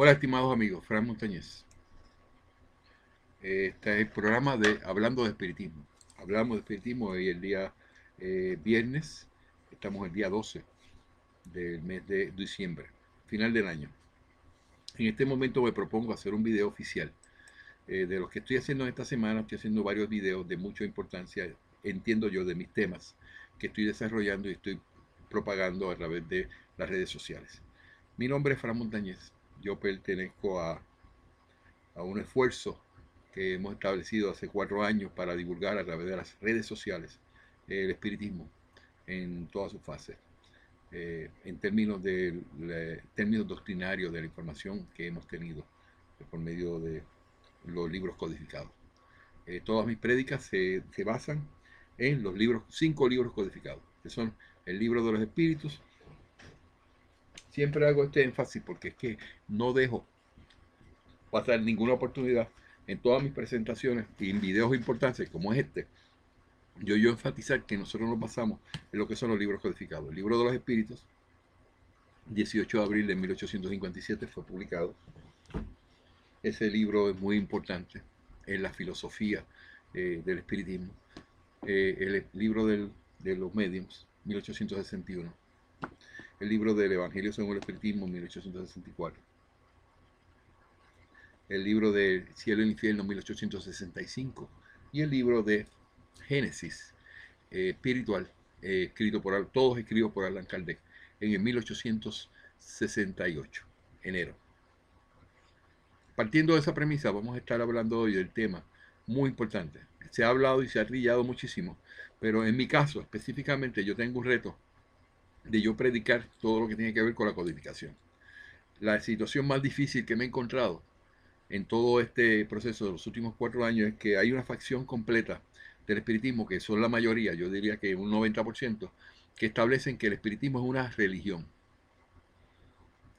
Hola, estimados amigos, Fran Montañez. Este es el programa de Hablando de Espiritismo. Hablamos de Espiritismo hoy el día viernes, estamos el día 12 del mes de diciembre, final del año. En este momento me propongo hacer un video oficial de lo que estoy haciendo esta semana. Estoy haciendo varios videos de mucha importancia, entiendo yo, de mis temas que estoy desarrollando y estoy propagando a través de las redes sociales. Mi nombre es Fran Montañez. Yo pertenezco a un esfuerzo que hemos establecido hace 4 años para divulgar a través de las redes sociales el espiritismo en todas sus fases, en términos doctrinarios de la información que hemos tenido por medio de los libros codificados. Todas mis prédicas se basan en los 5 libros codificados, que son el libro de los espíritus. Siempre hago este énfasis porque es que no dejo pasar ninguna oportunidad en todas mis presentaciones y en videos importantes como es este. Yo enfatizar que nosotros nos basamos en lo que son los libros codificados. El libro de los espíritus, 18 de abril de 1857 fue publicado. Ese libro es muy importante en la filosofía del espiritismo. El libro de los mediums, 1861. El libro del Evangelio según el Espiritismo, 1864. El libro de Cielo y el Infierno, 1865. Y el libro de Génesis espiritual, todos escritos por Allan Kardec, en el 1868, enero. Partiendo de esa premisa, vamos a estar hablando hoy del tema muy importante. Se ha hablado y se ha trillado muchísimo, pero en mi caso específicamente yo tengo un reto de yo predicar todo lo que tiene que ver con la codificación. La situación más difícil que me he encontrado en todo este proceso de los últimos 4 años es que hay una facción completa del espiritismo, que son la mayoría, yo diría que un 90%, que establecen que el espiritismo es una religión.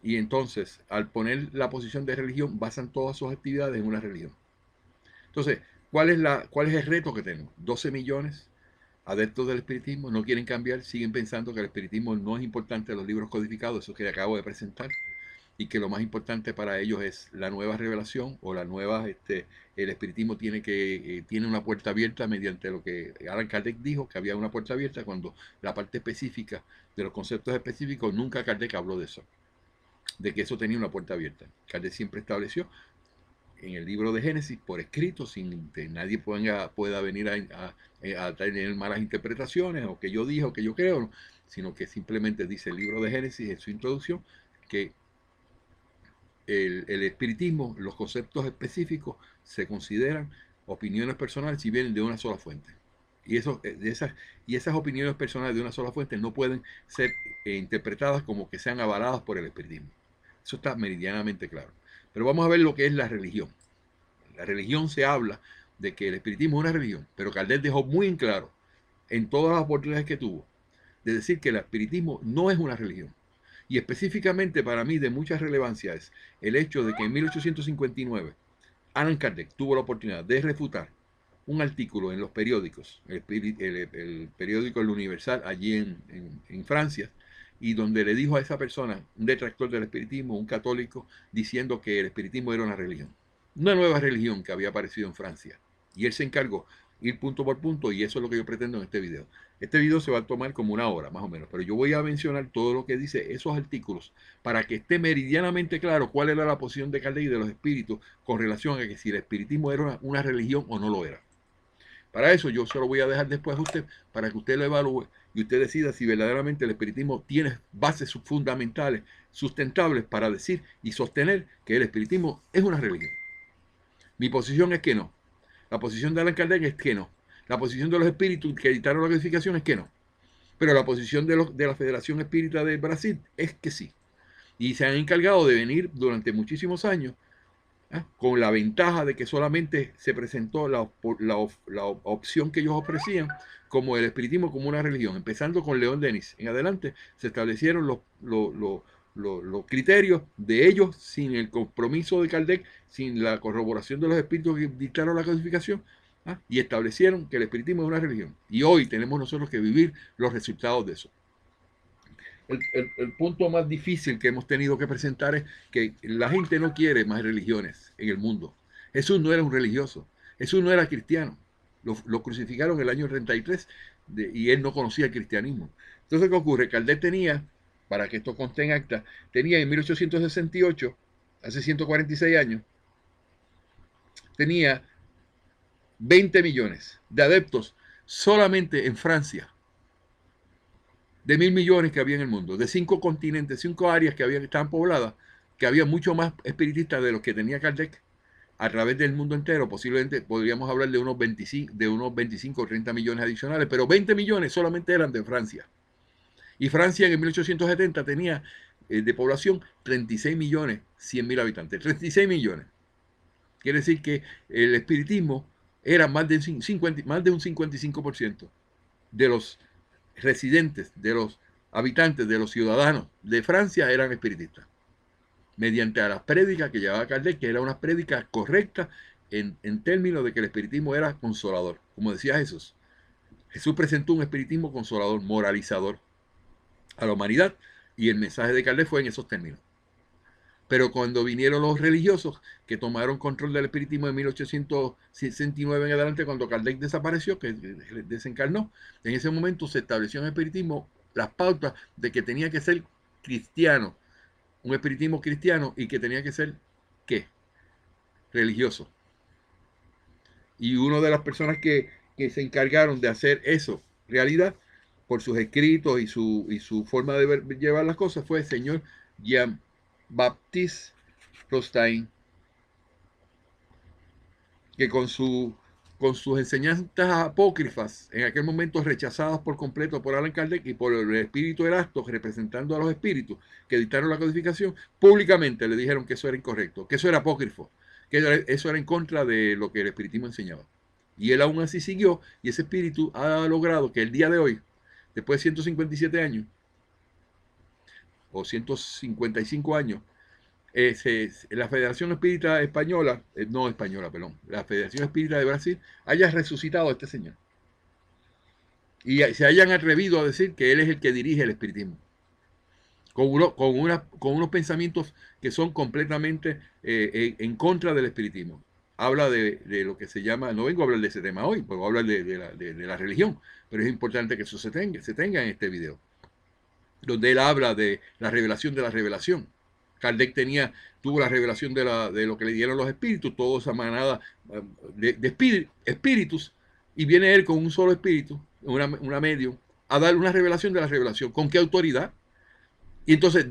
Y entonces, al poner la posición de religión, basan todas sus actividades en una religión. Entonces, ¿cuál es el reto que tenemos? 12 millones adeptos del espiritismo no quieren cambiar, siguen pensando que el espiritismo no es importante en los libros codificados, eso que acabo de presentar, y que lo más importante para ellos es la nueva revelación o el espiritismo tiene una puerta abierta mediante lo que Allan Kardec dijo, que había una puerta abierta, cuando la parte específica de los conceptos específicos, nunca Kardec habló de eso, de que eso tenía una puerta abierta. Kardec siempre estableció en el libro de Génesis, por escrito, sin que nadie pueda venir a tener malas interpretaciones, o que yo dije, o que yo creo, sino que simplemente dice el libro de Génesis en su introducción, que el espiritismo, los conceptos específicos se consideran opiniones personales si vienen de una sola fuente. Y esas opiniones personales de una sola fuente no pueden ser interpretadas como que sean avaladas por el espiritismo. Eso está meridianamente claro. Pero vamos a ver lo que es la religión. La religión, se habla de que el espiritismo es una religión, pero Kardec dejó muy en claro, en todas las oportunidades que tuvo, de decir que el espiritismo no es una religión. Y específicamente para mí de mucha relevancia es el hecho de que en 1859 Allan Kardec tuvo la oportunidad de refutar un artículo en los periódicos, el periódico El Universal allí en Francia, y donde le dijo a esa persona, un detractor del espiritismo, un católico, diciendo que el espiritismo era una religión, una nueva religión que había aparecido en Francia. Y él se encargó ir punto por punto, y eso es lo que yo pretendo en este video. Este video se va a tomar como 1 hora más o menos, pero yo voy a mencionar todo lo que dice esos artículos para que esté meridianamente claro cuál era la posición de Kardec y de los espíritus con relación a que si el espiritismo era una religión o no lo era. Para eso yo se lo voy a dejar después a usted, para que usted lo evalúe y usted decida si verdaderamente el espiritismo tiene bases fundamentales, sustentables, para decir y sostener que el espiritismo es una religión. Mi posición es que no. La posición de Allan Kardec es que no. La posición de los espíritus que editaron la codificación es que no. Pero la posición de la Federación Espírita de Brasil es que sí. Y se han encargado de venir durante muchísimos años, con la ventaja de que solamente se presentó la opción que ellos ofrecían como el espiritismo como una religión. Empezando con León Denis en adelante, se establecieron los criterios de ellos, sin el compromiso de Kardec, sin la corroboración de los espíritus que dictaron la codificación, y establecieron que el espiritismo es una religión. Y hoy tenemos nosotros que vivir los resultados de eso. el punto más difícil que hemos tenido que presentar es que la gente no quiere más religiones en el mundo. Jesús no era un religioso, Jesús no era cristiano. Lo crucificaron en el año 33 y él no conocía el cristianismo. Entonces, ¿qué ocurre? Kardec tenía, para que esto conste en acta, tenía en 1868, hace 146 años, tenía 20 millones de adeptos solamente en Francia, de 1.000 millones que había en el mundo, de 5 continentes, 5 áreas que estaban pobladas, que había mucho más espiritistas de los que tenía Kardec a través del mundo entero. Posiblemente podríamos hablar de unos 25 o 30 millones adicionales, pero 20 millones solamente eran de Francia. Y Francia en 1870 tenía de población 36 millones 100 mil habitantes, 36 millones. Quiere decir que el espiritismo era más de un 55% de los residentes, de los habitantes, de los ciudadanos de Francia eran espiritistas. Mediante a las prédicas que llevaba Kardec, que eran unas prédicas correctas en términos de que el espiritismo era consolador. Como decía Jesús, Jesús presentó un espiritismo consolador, moralizador a la humanidad, y el mensaje de Kardec fue en esos términos. Pero cuando vinieron los religiosos que tomaron control del espiritismo en 1869 en adelante, cuando Kardec desapareció, que desencarnó, en ese momento se estableció en el espiritismo las pautas de que tenía que ser cristiano, un espiritismo cristiano, y que tenía que ser, ¿qué? Religioso. Y una de las personas que se encargaron de hacer eso realidad, por sus escritos y su forma de llevar las cosas, fue el señor Jean-Baptiste Rostaing, que con sus enseñanzas apócrifas, en aquel momento rechazadas por completo por Allan Kardec y por el espíritu Erasto, representando a los espíritus que dictaron la codificación, públicamente le dijeron que eso era incorrecto, que eso era apócrifo, que eso era en contra de lo que el espiritismo enseñaba. Y él aún así siguió, y ese espíritu ha logrado que el día de hoy, después de 157 años, o 155 años, la Federación Espírita Española, no española, perdón, la Federación Espírita de Brasil haya resucitado a este señor. Y se hayan atrevido a decir que él es el que dirige el espiritismo. Con unos pensamientos que son completamente en contra del espiritismo. Habla de lo que se llama, no vengo a hablar de ese tema hoy, porque hablar de la religión, pero es importante que eso se tenga en este video, donde él habla de la revelación de la revelación. Kardec tuvo la revelación de lo que le dieron los espíritus, toda esa manada de espíritus, y viene él con un solo espíritu, una medium, a dar una revelación de la revelación. ¿Con qué autoridad? Y entonces,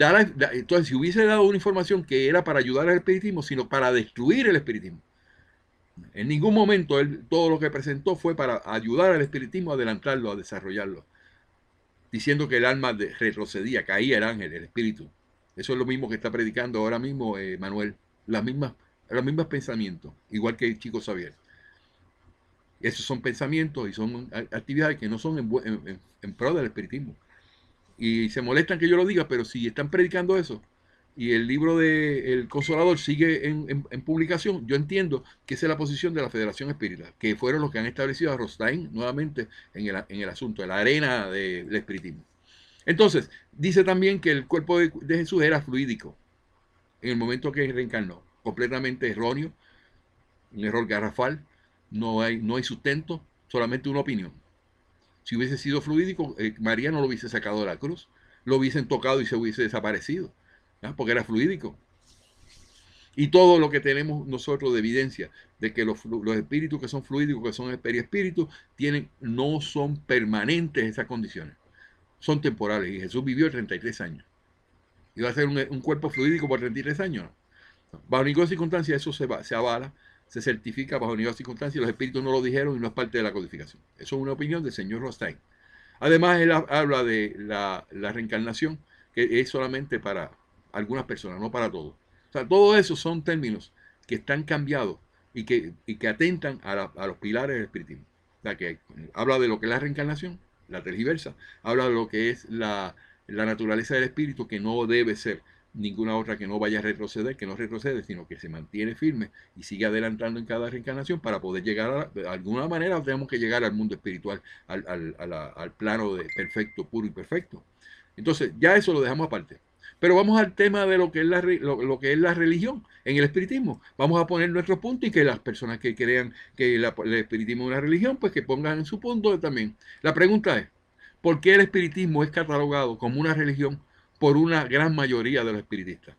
entonces, si hubiese dado una información que era para ayudar al espiritismo, sino para destruir el espiritismo. En ningún momento todo lo que presentó fue para ayudar al espiritismo a adelantarlo, a desarrollarlo, diciendo que el alma retrocedía, caía el ángel, el espíritu. Eso es lo mismo que está predicando ahora mismo Manuel. Los mismos pensamientos, igual que el chico Xavier. Esos son pensamientos y son actividades que no son en pro del espiritismo. Y se molestan que yo lo diga, pero si están predicando eso y el libro de El Consolador sigue en publicación, yo entiendo que esa es la posición de la Federación Espírita, que fueron los que han establecido a Rostaing nuevamente en el asunto, en la arena del espiritismo. Entonces, dice también que el cuerpo de Jesús era fluídico en el momento que reencarnó. Completamente erróneo, un error garrafal, no hay sustento, solamente una opinión. Si hubiese sido fluídico, María no lo hubiese sacado de la cruz, lo hubiesen tocado y se hubiese desaparecido, ¿no? Porque era fluídico. Y todo lo que tenemos nosotros de evidencia de que los espíritus que son fluídicos, que son periespíritus, no son permanentes esas condiciones, son temporales. Y Jesús vivió 33 años. ¿Y va a ser un cuerpo fluídico por 33 años? No. Bajo ninguna circunstancia eso se avala, se certifica bajo ninguna circunstancia. Los espíritus no lo dijeron y no es parte de la codificación. Eso es una opinión del señor Rostaing. Además, él habla de la reencarnación, que es solamente para algunas personas, no para todos. O sea, todo eso son términos que están cambiados y que atentan a los pilares del espiritismo. O sea, que habla de lo que es la reencarnación, la tergiversa, habla de lo que es la naturaleza del espíritu, que no debe ser ninguna otra que no vaya a retroceder, que no retrocede, sino que se mantiene firme y sigue adelantando en cada reencarnación para poder llegar de alguna manera tenemos que llegar al mundo espiritual, al plano de perfecto, puro y perfecto. Entonces, ya eso lo dejamos aparte. Pero vamos al tema de lo que es lo que es la religión en el espiritismo. Vamos a poner nuestro punto y que las personas que crean que el espiritismo es una religión, pues que pongan en su punto también. La pregunta es, ¿por qué el espiritismo es catalogado como una religión por una gran mayoría de los espiritistas?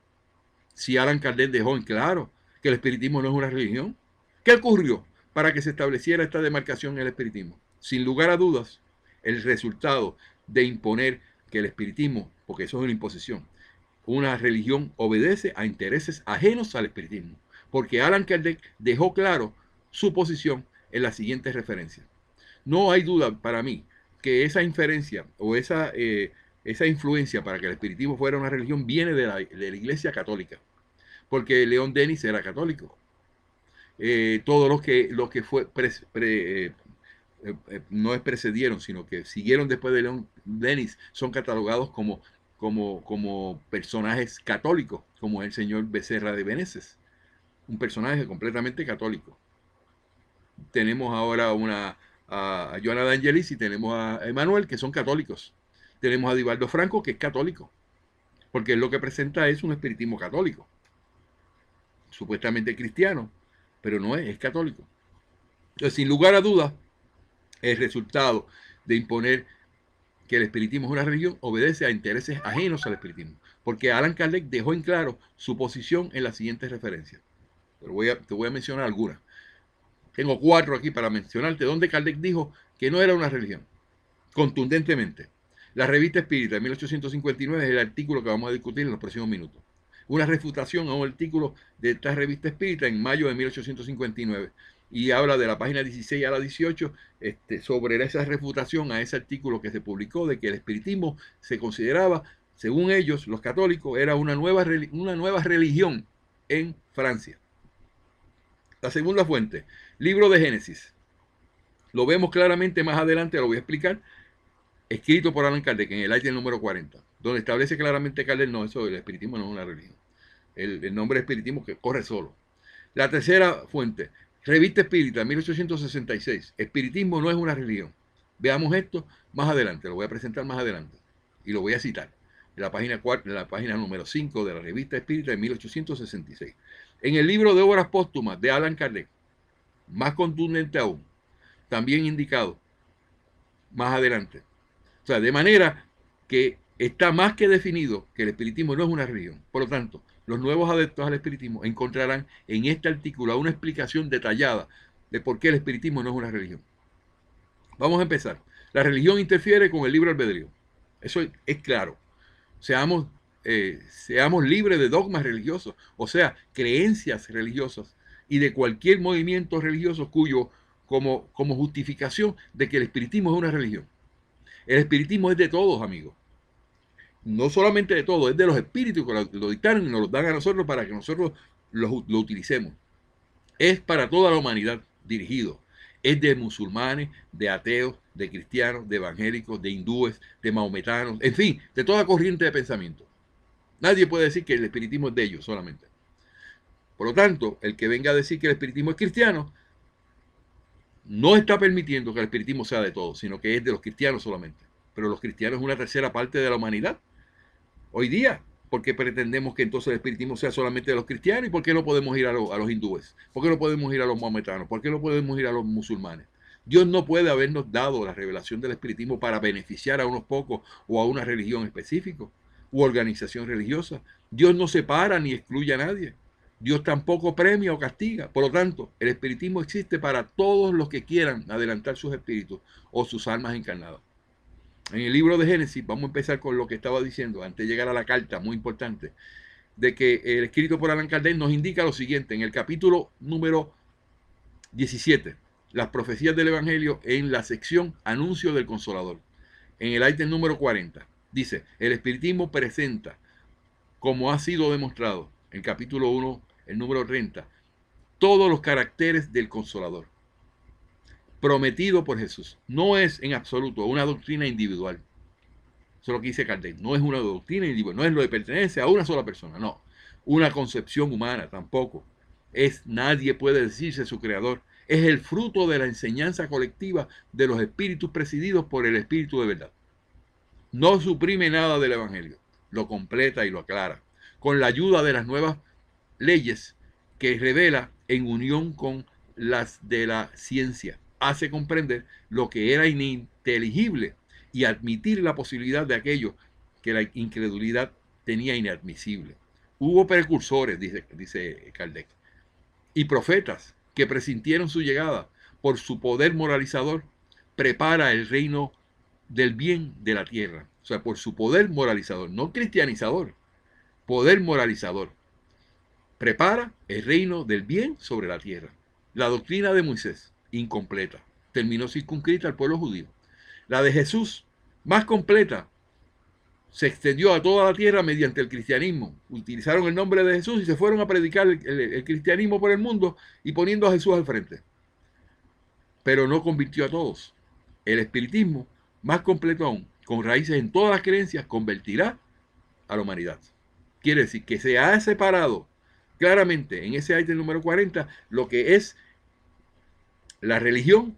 Si Allan Kardec dejó en claro que el espiritismo no es una religión, ¿qué ocurrió para que se estableciera esta demarcación en el espiritismo? Sin lugar a dudas, el resultado de imponer que el espiritismo, porque eso es una imposición, una religión obedece a intereses ajenos al espiritismo, porque Allan Kardec dejó claro su posición en la siguiente referencia. No hay duda para mí que esa inferencia o esa influencia para que el espiritismo fuera una religión viene de la Iglesia Católica, porque León Denis era católico. Todos los que no es precedieron, sino que siguieron después de León Denis, son catalogados como personajes católicos, como el señor Becerra de Meneses, un personaje completamente católico. Tenemos ahora a Joana de Angelis y tenemos a Emanuel, que son católicos. Tenemos a Divaldo Franco, que es católico, porque él lo que presenta es un espiritismo católico, supuestamente cristiano, pero no es católico. Entonces, sin lugar a dudas, el resultado de imponer que el espiritismo es una religión obedece a intereses ajenos al espiritismo, porque Allan Kardec dejó en claro su posición en las siguientes referencias. Te voy a mencionar algunas. Tengo 4 aquí para mencionarte donde Kardec dijo que no era una religión, contundentemente. La revista Espírita de 1859 es el artículo que vamos a discutir en los próximos minutos. Una refutación a un artículo de esta revista Espírita en mayo de 1859 y habla de la página 16 a la 18 sobre esa refutación a ese artículo que se publicó de que el espiritismo se consideraba, según ellos, los católicos, era una nueva religión en Francia. La segunda fuente, libro de Génesis. Lo vemos claramente más adelante, lo voy a explicar, escrito por Allan Kardec en el ítem número 40, donde establece claramente Kardec, no, eso, el espiritismo no es una religión. El nombre espiritismo que corre solo. La tercera fuente, Revista Espírita, 1866. Espiritismo no es una religión. Veamos esto más adelante, lo voy a presentar más adelante y lo voy a citar en la página 4, en la página número 5 de la Revista Espírita de 1866. En el libro de obras póstumas de Allan Kardec, más contundente aún, también indicado más adelante. O sea, de manera que está más que definido que el espiritismo no es una religión. Por lo tanto, los nuevos adeptos al espiritismo encontrarán en este artículo una explicación detallada de por qué el espiritismo no es una religión. Vamos a empezar. La religión interfiere con el libre albedrío. Eso es claro. Seamos libres de dogmas religiosos, o sea, creencias religiosas y de cualquier movimiento religioso cuyo como justificación de que el espiritismo es una religión. El espiritismo es de todos, amigos. No solamente de todos, es de los espíritus que lo dictaron y nos lo dan a nosotros para que nosotros lo utilicemos. Es para toda la humanidad dirigido. Es de musulmanes, de ateos, de cristianos, de evangélicos, de hindúes, de mahometanos, en fin, de toda corriente de pensamiento. Nadie puede decir que el espiritismo es de ellos solamente. Por lo tanto, el que venga a decir que el espiritismo es cristiano, no está permitiendo que el espiritismo sea de todos, sino que es de los cristianos solamente. Pero los cristianos es una tercera parte de la humanidad. Hoy día, ¿por qué pretendemos que entonces el espiritismo sea solamente de los cristianos? ¿Y por qué no podemos ir a los hindúes? ¿Por qué no podemos ir a los mahometanos? ¿Por qué no podemos ir a los musulmanes? Dios no puede habernos dado la revelación del espiritismo para beneficiar a unos pocos o a una religión específica u organización religiosa. Dios no separa ni excluye a nadie. Dios tampoco premia o castiga. Por lo tanto, el espiritismo existe para todos los que quieran adelantar sus espíritus o sus almas encarnadas. En el libro de Génesis, vamos a empezar con lo que estaba diciendo antes de llegar a la carta, muy importante, de que el escrito por Allan Kardec nos indica lo siguiente, en el capítulo número 17, las profecías del Evangelio en la sección Anuncio del Consolador, en el ítem número 40, dice, el espiritismo presenta, como ha sido demostrado, en el capítulo 1, el número 30, todos los caracteres del Consolador prometido por Jesús. No es en absoluto una doctrina individual. Eso es lo que dice Kardec. No es una doctrina individual, no es lo que pertenece a una sola persona, no. Una concepción humana tampoco. Nadie puede decirse su creador. Es el fruto de la enseñanza colectiva de los espíritus presididos por el Espíritu de verdad. No suprime nada del Evangelio, lo completa y lo aclara, con la ayuda de las nuevas leyes que revela en unión con las de la ciencia. Hace comprender lo que era ininteligible y admitir la posibilidad de aquello que la incredulidad tenía inadmisible. Hubo precursores, dice Kardec, y profetas que presintieron su llegada. Por su poder moralizador, prepara el reino del bien de la tierra. O sea, por su poder moralizador, no cristianizador, poder moralizador. Prepara el reino del bien sobre la tierra. La doctrina de Moisés, incompleta, terminó circunscrita al pueblo judío. La de Jesús, más completa, se extendió a toda la tierra mediante el cristianismo. Utilizaron el nombre de Jesús y se fueron a predicar el cristianismo por el mundo y poniendo a Jesús al frente. Pero no convirtió a todos. El espiritismo, más completo aún, con raíces en todas las creencias, convertirá a la humanidad. Quiere decir que se ha separado claramente en ese ítem número 40 lo que es la religión,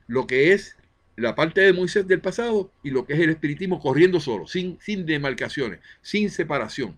lo que es la parte de Moisés del pasado y lo que es el espiritismo corriendo solo, sin demarcaciones, sin separación,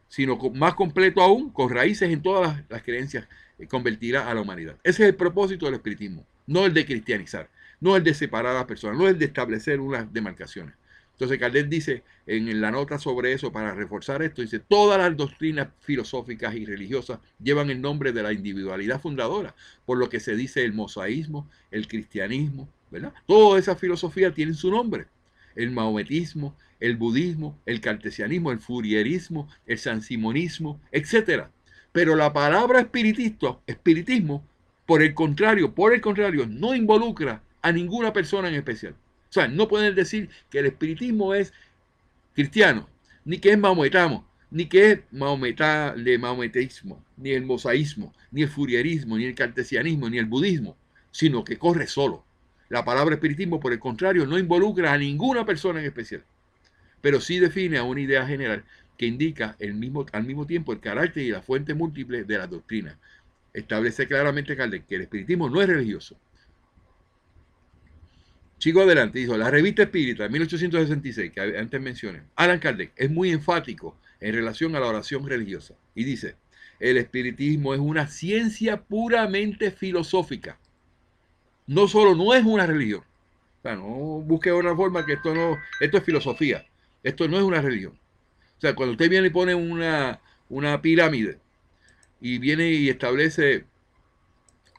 sino más completo aún, con raíces en todas las creencias, convertirá a la humanidad. Ese es el propósito del espiritismo, no el de cristianizar, no el de separar a las personas, no el de establecer unas demarcaciones. Entonces Kardec dice en la nota sobre eso, para reforzar esto, dice, todas las doctrinas filosóficas y religiosas llevan el nombre de la individualidad fundadora, por lo que se dice el mosaísmo, el cristianismo, ¿verdad? Todas esas filosofías tienen su nombre. El maometismo, el budismo, el cartesianismo, el furierismo, el sansimonismo, etcétera. Pero la palabra espiritismo, por el contrario, no involucra a ninguna persona en especial. O sea, no pueden decir que el espiritismo es cristiano, ni que es maometano, ni que es maometeísmo, ni el mosaísmo, ni el furierismo, ni el cartesianismo, ni el budismo, sino que corre solo. La palabra espiritismo, por el contrario, no involucra a ninguna persona en especial, pero sí define a una idea general que indica al mismo tiempo el carácter y la fuente múltiple de la doctrina. Establece claramente Kardec que el espiritismo no es religioso. Sigo adelante, dijo, la revista Espírita, 1866, que antes mencioné, Allan Kardec es muy enfático en relación a la oración religiosa y dice, el espiritismo es una ciencia puramente filosófica. No solo no es una religión. O sea, no busque otra forma que esto es filosofía. Esto no es una religión. O sea, cuando usted viene y pone una pirámide y viene y establece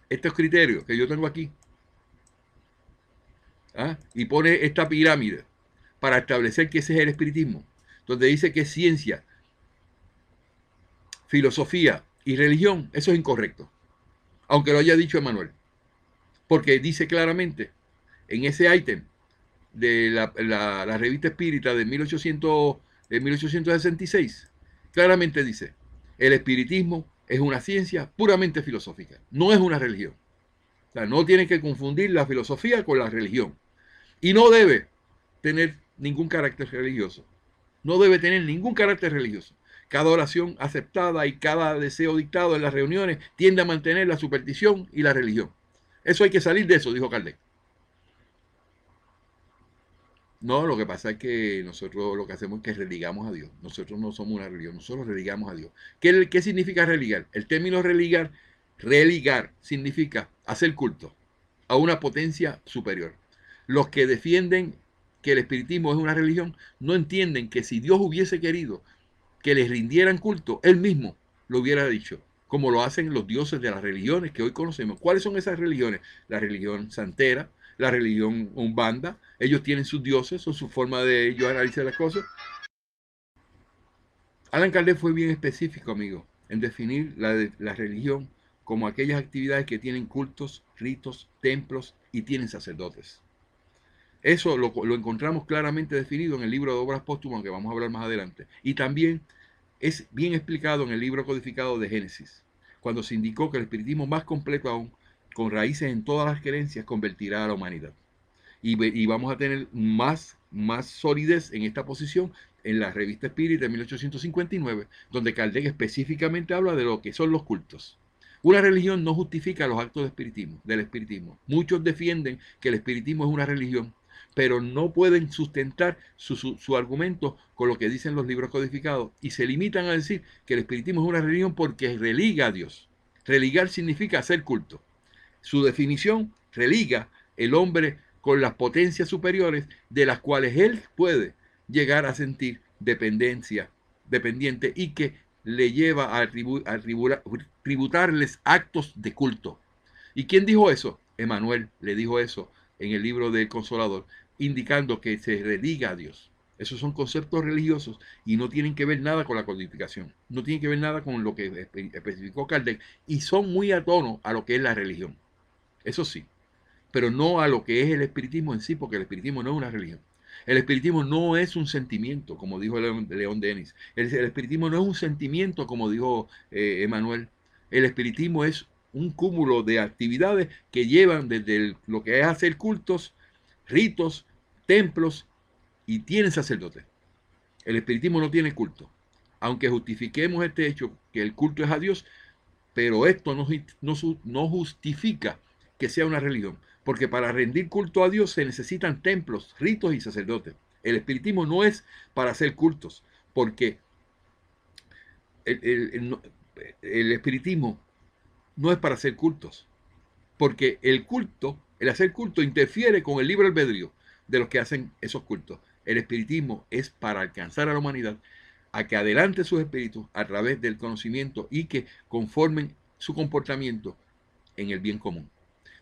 estos criterios que yo tengo aquí, y pone esta pirámide para establecer que ese es el espiritismo, donde dice que es ciencia, filosofía y religión, eso es incorrecto, aunque lo haya dicho Emmanuel, porque dice claramente en ese ítem de la revista Espírita de 1866, claramente dice, el espiritismo es una ciencia puramente filosófica, no es una religión. O sea, no tiene que confundir la filosofía con la religión. Y no debe tener ningún carácter religioso. No debe tener ningún carácter religioso. Cada oración aceptada y cada deseo dictado en las reuniones tiende a mantener la superstición y la religión. Eso hay que salir de eso, dijo Kardec. No, lo que pasa es que nosotros lo que hacemos es que religamos a Dios. Nosotros no somos una religión, nosotros religamos a Dios. ¿Qué significa religar? El término religar significa hacer culto a una potencia superior. Los que defienden que el espiritismo es una religión no entienden que si Dios hubiese querido que les rindieran culto, Él mismo lo hubiera dicho, como lo hacen los dioses de las religiones que hoy conocemos. ¿Cuáles son esas religiones? La religión santera, la religión umbanda. Ellos tienen sus dioses o su forma de ellos analizar las cosas. Allan Kardec fue bien específico, amigo, en definir la religión como aquellas actividades que tienen cultos, ritos, templos y tienen sacerdotes. Eso lo encontramos claramente definido en el libro de Obras Póstumas, que vamos a hablar más adelante. Y también es bien explicado en el libro codificado de Génesis, cuando se indicó que el espiritismo más completo aún, con raíces en todas las creencias, convertirá a la humanidad. Y vamos a tener más solidez en esta posición en la revista Espírita de 1859, donde Kardec específicamente habla de lo que son los cultos. Una religión no justifica los actos del espiritismo. Muchos defienden que el espiritismo es una religión, pero no pueden sustentar su argumento con lo que dicen los libros codificados y se limitan a decir que el espiritismo es una religión porque religa a Dios. Religar significa hacer culto. Su definición religa el hombre con las potencias superiores de las cuales él puede llegar a sentir dependiente y que le lleva a tributarles actos de culto. ¿Y quién dijo eso? Emmanuel le dijo eso en el libro del Consolador, indicando que se religa a Dios. Esos son conceptos religiosos y no tienen que ver nada con la codificación, no tienen que ver nada con lo que especificó Kardec y son muy a tono a lo que es la religión. Eso sí, pero no a lo que es el espiritismo en sí, porque el espiritismo no es una religión. El espiritismo no es un sentimiento, como dijo León Denis. El espiritismo no es un sentimiento, como dijo Emmanuel. El espiritismo es un cúmulo de actividades que llevan desde lo que es hacer cultos, ritos, templos y tienen sacerdotes. El espiritismo no tiene culto. Aunque justifiquemos este hecho, que el culto es a Dios, pero esto no justifica que sea una religión, porque para rendir culto a Dios se necesitan templos, ritos y sacerdotes. El espiritismo no es para hacer cultos, porque el espiritismo no es para hacer cultos, porque el hacer culto interfiere con el libre albedrío de los que hacen esos cultos. El espiritismo es para alcanzar a la humanidad a que adelante sus espíritus a través del conocimiento y que conformen su comportamiento en el bien común.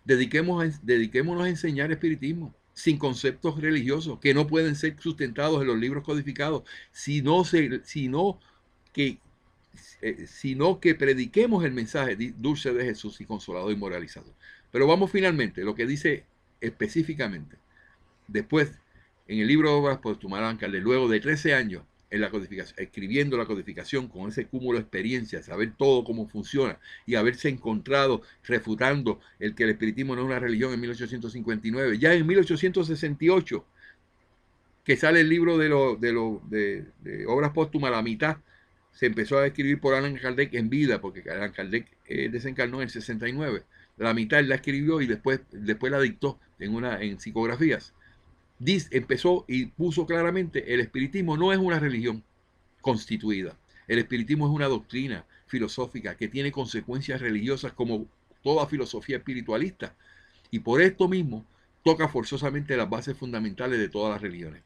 Dediquémonos a enseñar espiritismo sin conceptos religiosos que no pueden ser sustentados en los libros codificados, sino que prediquemos el mensaje dulce de Jesús y consolador y moralizador. Pero vamos finalmente, lo que dice específicamente. Después, en el libro de Obras Posthumas, luego de 13 años en la codificación, escribiendo la codificación con ese cúmulo de experiencias, saber todo cómo funciona y haberse encontrado refutando el que el espiritismo no es una religión en 1859, ya en 1868, que sale el libro de Obras Póstumas, la mitad, se empezó a escribir por Allan Kardec en vida, porque Allan Kardec desencarnó en el 69. La mitad él la escribió y después la dictó en psicografías. Empezó y puso claramente, el espiritismo no es una religión constituida. El espiritismo es una doctrina filosófica que tiene consecuencias religiosas como toda filosofía espiritualista. Y por esto mismo toca forzosamente las bases fundamentales de todas las religiones.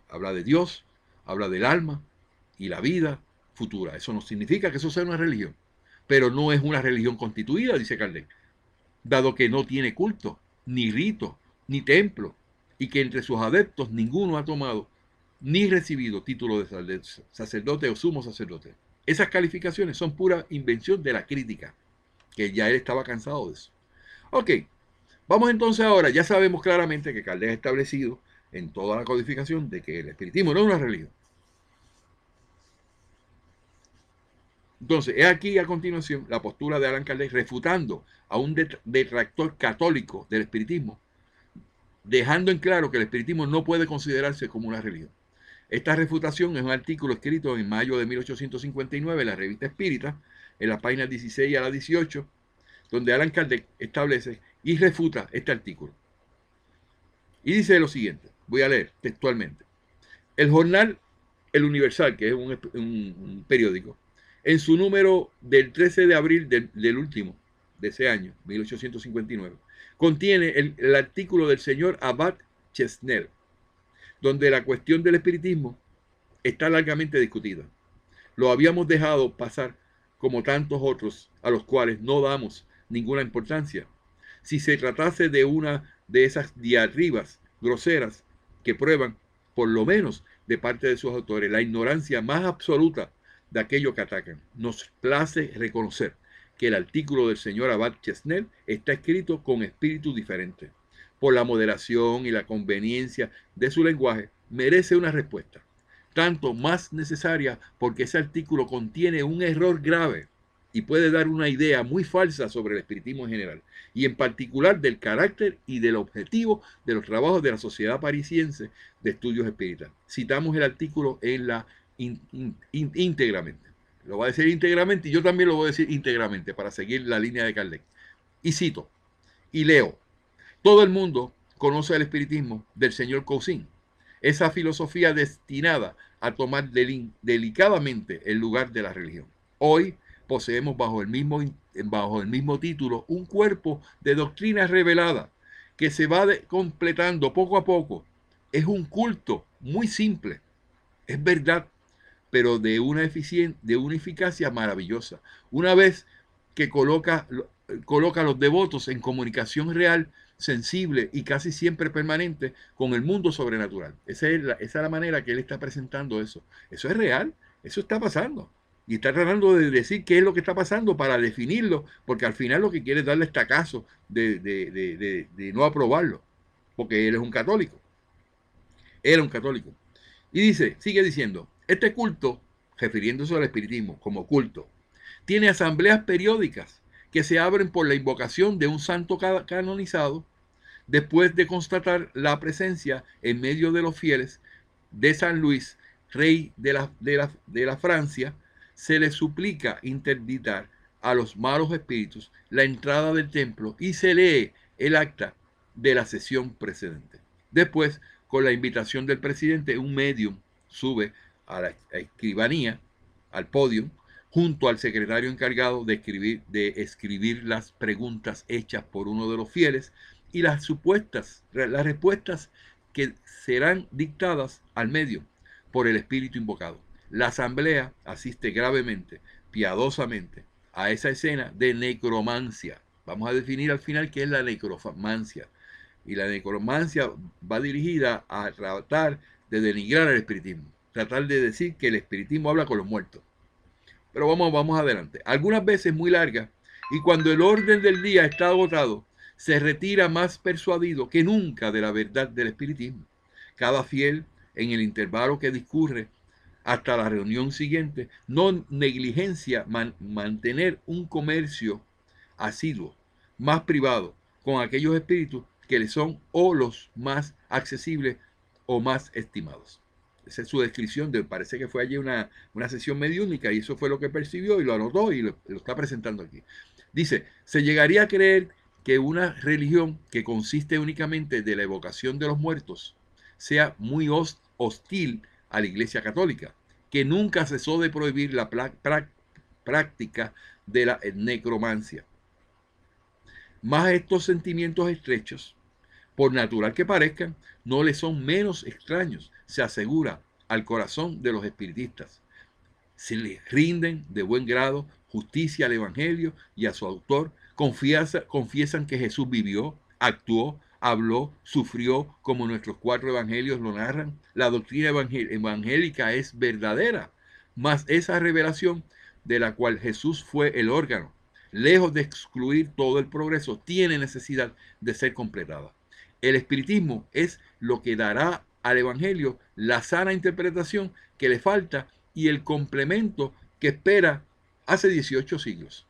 Habla de Dios, habla del alma y la vida futura. Eso no significa que eso sea una religión, pero no es una religión constituida, dice Kardec, dado que no tiene culto, ni rito, ni templo, y que entre sus adeptos ninguno ha tomado ni recibido título de sacerdote o sumo sacerdote. Esas calificaciones son pura invención de la crítica, que ya él estaba cansado de eso. Ok, vamos entonces ahora, ya sabemos claramente que Kardec ha establecido en toda la codificación de que el espiritismo no es una religión. Entonces, he aquí a continuación la postura de Allan Kardec refutando a un detractor católico del espiritismo, dejando en claro que el espiritismo no puede considerarse como una religión. Esta refutación es un artículo escrito en mayo de 1859 en la revista Espírita, en las páginas 16 a la 18, donde Allan Kardec establece y refuta este artículo. Y dice lo siguiente, voy a leer textualmente. El jornal El Universal, que es un periódico, en su número del 13 de abril del último de ese año, 1859, contiene el artículo del señor Abad Chesnel, donde la cuestión del espiritismo está largamente discutida. Lo habíamos dejado pasar como tantos otros a los cuales no damos ninguna importancia. Si se tratase de una de esas diatribas groseras que prueban, por lo menos de parte de sus autores, la ignorancia más absoluta de aquello que atacan, nos place reconocer que el artículo del señor Abad Chesnel está escrito con espíritu diferente. Por la moderación y la conveniencia de su lenguaje, merece una respuesta, tanto más necesaria porque ese artículo contiene un error grave y puede dar una idea muy falsa sobre el espiritismo en general, y en particular del carácter y del objetivo de los trabajos de la Sociedad Parisiense de Estudios Espíritas. Citamos el artículo en la íntegramente. Lo va a decir íntegramente y yo también lo voy a decir íntegramente para seguir la línea de Kardec. Y cito, y leo, todo el mundo conoce el espiritismo del señor Cousin, esa filosofía destinada a tomar delicadamente el lugar de la religión. Hoy poseemos bajo el mismo título un cuerpo de doctrina revelada que se va completando poco a poco. Es un culto muy simple, es verdad, pero de una eficacia maravillosa. Una vez que coloca a los devotos en comunicación real, sensible y casi siempre permanente con el mundo sobrenatural. Esa es la manera que él está presentando eso. Eso es real, eso está pasando. Y está tratando de decir qué es lo que está pasando para definirlo, porque al final lo que quiere es darle estacazo de no aprobarlo, porque él es un católico. Era un católico. Y sigue diciendo, este culto, refiriéndose al espiritismo como culto, tiene asambleas periódicas que se abren por la invocación de un santo canonizado después de constatar la presencia en medio de los fieles de San Luis, rey de la Francia. Se le suplica interditar a los malos espíritus la entrada del templo y se lee el acta de la sesión precedente. Después, con la invitación del presidente, un medium sube a la escribanía, al podio, junto al secretario encargado de escribir las preguntas hechas por uno de los fieles y las respuestas que serán dictadas al medio por el espíritu invocado. La asamblea asiste gravemente, piadosamente, a esa escena de necromancia. Vamos a definir al final qué es la necromancia. Y la necromancia va dirigida a tratar de denigrar el espiritismo, tratar de decir que el espiritismo habla con los muertos. Pero vamos adelante. Algunas veces muy larga, y cuando el orden del día está agotado, se retira más persuadido que nunca de la verdad del espiritismo. Cada fiel, en el intervalo que discurre hasta la reunión siguiente, no negligencia mantener un comercio asiduo, más privado, con aquellos espíritus que le son o los más accesibles o más estimados. Esa es su descripción, parece que fue allí una sesión mediúnica y eso fue lo que percibió y lo anotó y lo está presentando aquí. Dice, se llegaría a creer que una religión que consiste únicamente de la evocación de los muertos sea muy hostil a la Iglesia Católica, que nunca cesó de prohibir la práctica de la necromancia. Más estos sentimientos estrechos, por natural que parezcan, no le son menos extraños, se asegura al corazón de los espiritistas. Se les rinden de buen grado justicia al Evangelio y a su autor, confiesan que Jesús vivió, actuó, habló, sufrió, como nuestros 4 evangelios lo narran. La doctrina evangélica es verdadera, mas esa revelación de la cual Jesús fue el órgano, lejos de excluir todo el progreso, tiene necesidad de ser completada. El espiritismo es lo que dará al evangelio la sana interpretación que le falta y el complemento que espera hace 18 siglos.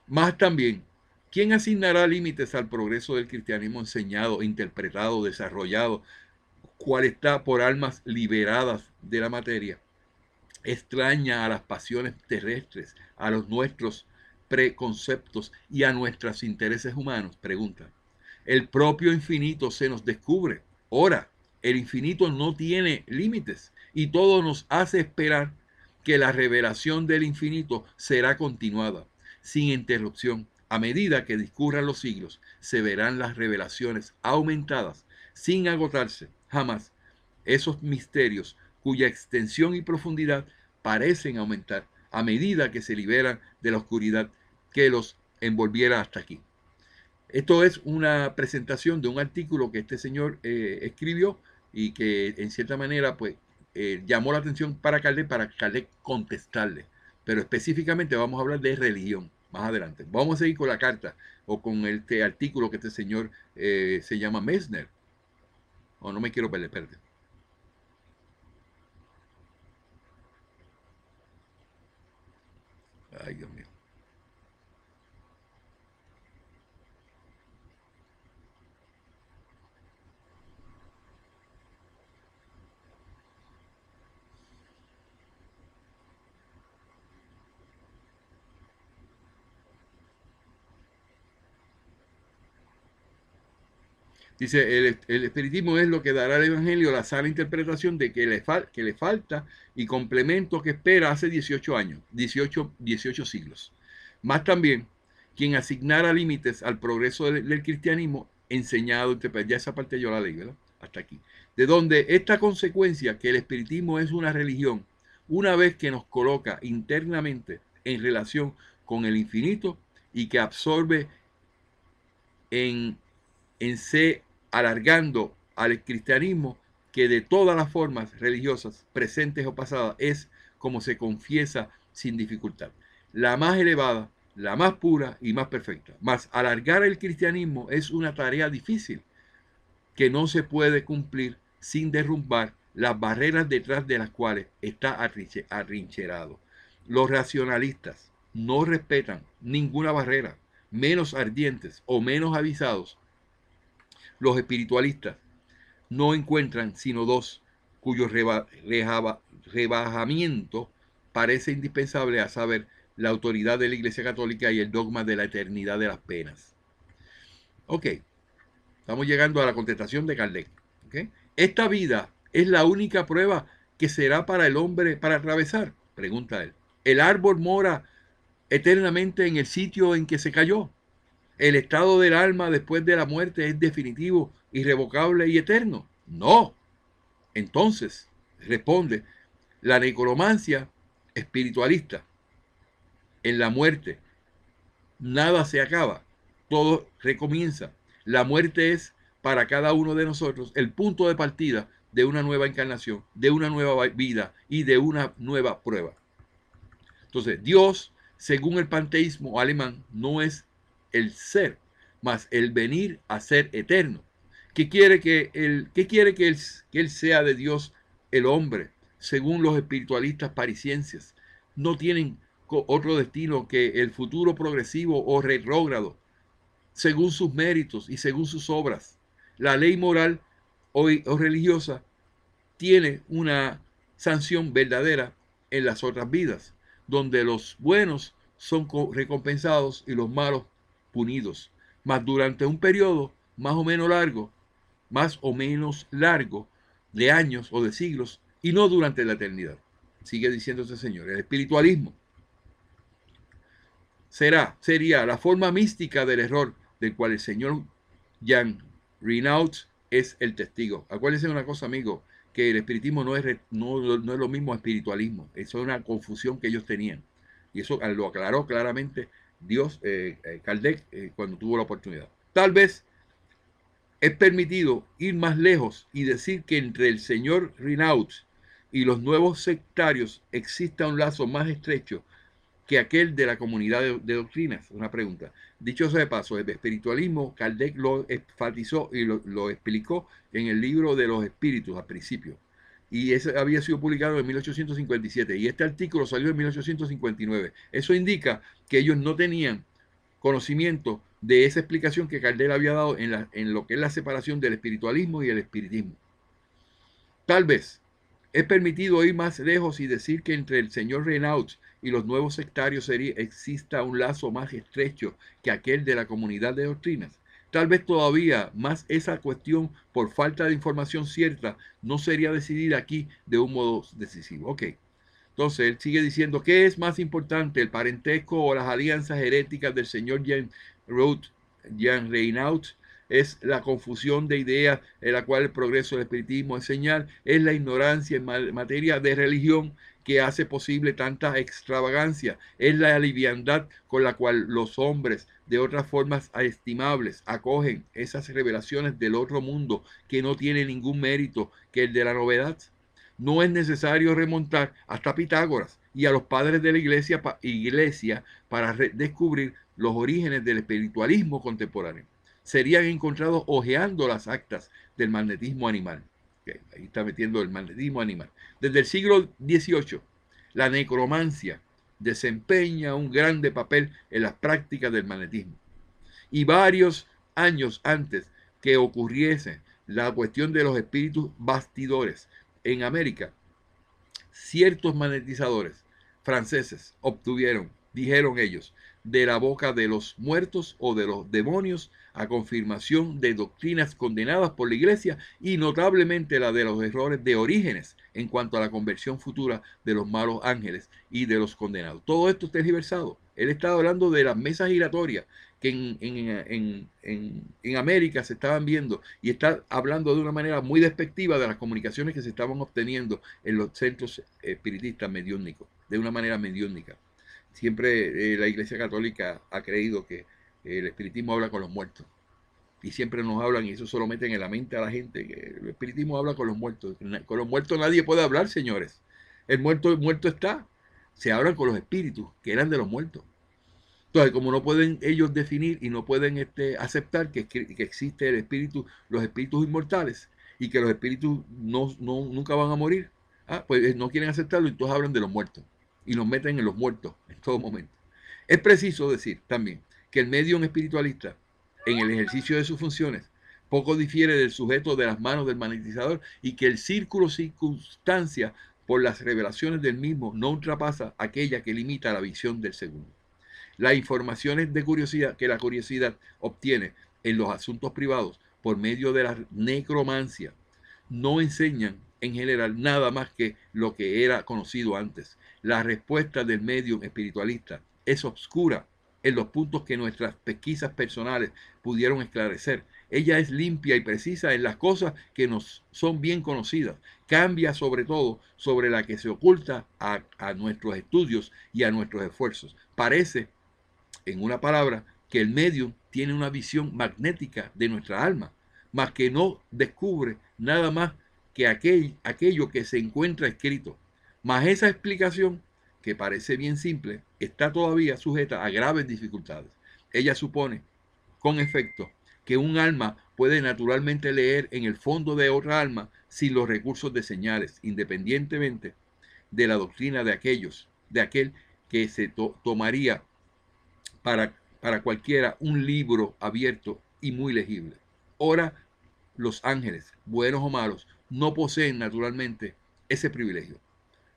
Más también, ¿quién asignará límites al progreso del cristianismo enseñado, interpretado, desarrollado, cual está por almas liberadas de la materia, extraña a las pasiones terrestres, a los nuestros preconceptos y a nuestros intereses humanos? Pregunta. El propio infinito se nos descubre. Ahora, el infinito no tiene límites y todo nos hace esperar que la revelación del infinito será continuada, sin interrupción. A medida que discurran los siglos, se verán las revelaciones aumentadas, sin agotarse jamás. Esos misterios cuya extensión y profundidad parecen aumentar a medida que se liberan de la oscuridad que los envolviera hasta aquí. Esto es una presentación de un artículo que este señor escribió y que en cierta manera pues llamó la atención para Kardec contestarle. Pero específicamente vamos a hablar de religión más adelante. Vamos a seguir con la carta o con este artículo que este señor se llama Messner. O no me quiero perder. Ay, Dios mío. Dice, el espiritismo es lo que dará al evangelio la sana interpretación de que le falta y complemento que espera hace 18 años, 18 siglos. Más también, quien asignara límites al progreso del cristianismo enseñado, ya esa parte yo la leí, ¿verdad? Hasta aquí. De donde esta consecuencia, que el espiritismo es una religión, una vez que nos coloca internamente en relación con el infinito y que absorbe en se alargando al cristianismo, que de todas las formas religiosas, presentes o pasadas, es como se confiesa sin dificultad. La más elevada, la más pura y más perfecta. Mas alargar el cristianismo es una tarea difícil que no se puede cumplir sin derrumbar las barreras detrás de las cuales está arrincherado. Los racionalistas no respetan ninguna barrera, menos ardientes o menos avisados. Los espiritualistas no encuentran sino dos, cuyo rebajamiento parece indispensable, a saber, la autoridad de la Iglesia Católica y el dogma de la eternidad de las penas. Ok, estamos llegando a la contestación de Kardec. ¿Okay? Esta vida es la única prueba que será para el hombre para atravesar, pregunta él. El árbol mora eternamente en el sitio en que se cayó. El estado del alma después de la muerte es definitivo, irrevocable y eterno. No. Entonces, responde, la necromancia espiritualista, en la muerte nada se acaba, todo recomienza. La muerte es para cada uno de nosotros el punto de partida de una nueva encarnación, de una nueva vida y de una nueva prueba. Entonces, Dios, según el panteísmo alemán, no es el ser, mas el venir a ser eterno. ¿Qué quiere que él sea de Dios el hombre? Según los espiritualistas parisienses, no tienen otro destino que el futuro progresivo o retrógrado, según sus méritos y según sus obras. La ley moral o religiosa tiene una sanción verdadera en las otras vidas, donde los buenos son recompensados y los malos punidos. Mas durante un periodo más o menos largo de años o de siglos, y no durante la eternidad. Sigue diciendo este señor. El espiritualismo sería la forma mística del error del cual el señor Jean Renaud es el testigo. Acuérdense de una cosa, amigo, que el espiritismo no es lo mismo espiritualismo. Eso es una confusión que ellos tenían. Y eso lo aclaró claramente Kardec, cuando tuvo la oportunidad. Tal vez es permitido ir más lejos y decir que entre el señor Renaud y los nuevos sectarios exista un lazo más estrecho que aquel de la comunidad de doctrinas. Una pregunta. Dicho sea de paso, el espiritualismo, Kardec lo enfatizó y lo explicó en el libro de los espíritus al principio. Y ese había sido publicado en 1857. Y este artículo salió en 1859. Eso indica que ellos no tenían conocimiento de esa explicación que Kardec había dado en lo que es la separación del espiritualismo y el espiritismo. Tal vez es permitido ir más lejos y decir que entre el señor Renaud y los nuevos sectarios exista un lazo más estrecho que aquel de la comunidad de doctrinas. Tal vez todavía más esa cuestión, por falta de información cierta, no sería decidida aquí de un modo decisivo. Ok. Entonces, él sigue diciendo, ¿qué es más importante, el parentesco o las alianzas heréticas del señor Jean Renaud? Es la confusión de ideas en la cual el progreso del espiritismo es señal, es la ignorancia en materia de religión que hace posible tanta extravagancia, es la liviandad con la cual los hombres de otras formas estimables acogen esas revelaciones del otro mundo que no tiene ningún mérito que el de la novedad. No es necesario remontar hasta Pitágoras y a los padres de la iglesia para descubrir los orígenes del espiritualismo contemporáneo. Serían encontrados hojeando las actas del magnetismo animal. Okay, ahí está metiendo el magnetismo animal. Desde el siglo XVIII, la necromancia desempeña un grande papel en las prácticas del magnetismo. Y varios años antes que ocurriese la cuestión de los espíritus bastidores en América, ciertos magnetizadores franceses obtuvieron dijeron ellos, de la boca de los muertos o de los demonios, a confirmación de doctrinas condenadas por la iglesia y notablemente la de los errores de Orígenes en cuanto a la conversión futura de los malos ángeles y de los condenados. Todo esto está tergiversado. Él está hablando de las mesas giratorias que en América se estaban viendo, y está hablando de una manera muy despectiva de las comunicaciones que se estaban obteniendo en los centros espiritistas mediúnicos, de una manera mediúnica. Siempre la Iglesia Católica ha creído que el espiritismo habla con los muertos. Y siempre nos hablan, y eso se lo meten en la mente a la gente, que el espiritismo habla con los muertos. Con los muertos nadie puede hablar, señores. El muerto está. Se hablan con los espíritus, que eran de los muertos. Entonces, como no pueden ellos definir y no pueden aceptar que existe el espíritu, los espíritus inmortales, y que los espíritus nunca van a morir, pues no quieren aceptarlo, y entonces hablan de los muertos y nos meten en los muertos en todo momento. Es preciso decir también que el medium espiritualista, en el ejercicio de sus funciones, poco difiere del sujeto de las manos del magnetizador, y que el círculo circunstancia por las revelaciones del mismo no ultrapasa aquella que limita la visión del segundo. Las informaciones de curiosidad que la curiosidad obtiene en los asuntos privados por medio de la necromancia no enseñan en general nada más que lo que era conocido antes. La respuesta del medium espiritualista es obscura en los puntos que nuestras pesquisas personales pudieron esclarecer. Ella es limpia y precisa en las cosas que nos son bien conocidas. Cambia sobre todo sobre la que se oculta a nuestros estudios y a nuestros esfuerzos. Parece, en una palabra, que el medium tiene una visión magnética de nuestra alma, mas que no descubre nada más que aquello que se encuentra escrito. Mas esa explicación, que parece bien simple, está todavía sujeta a graves dificultades. Ella supone, con efecto, que un alma puede naturalmente leer en el fondo de otra alma sin los recursos de señales, independientemente de la doctrina de aquel que se tomaría para cualquiera un libro abierto y muy legible. Ahora, los ángeles, buenos o malos, no poseen naturalmente ese privilegio,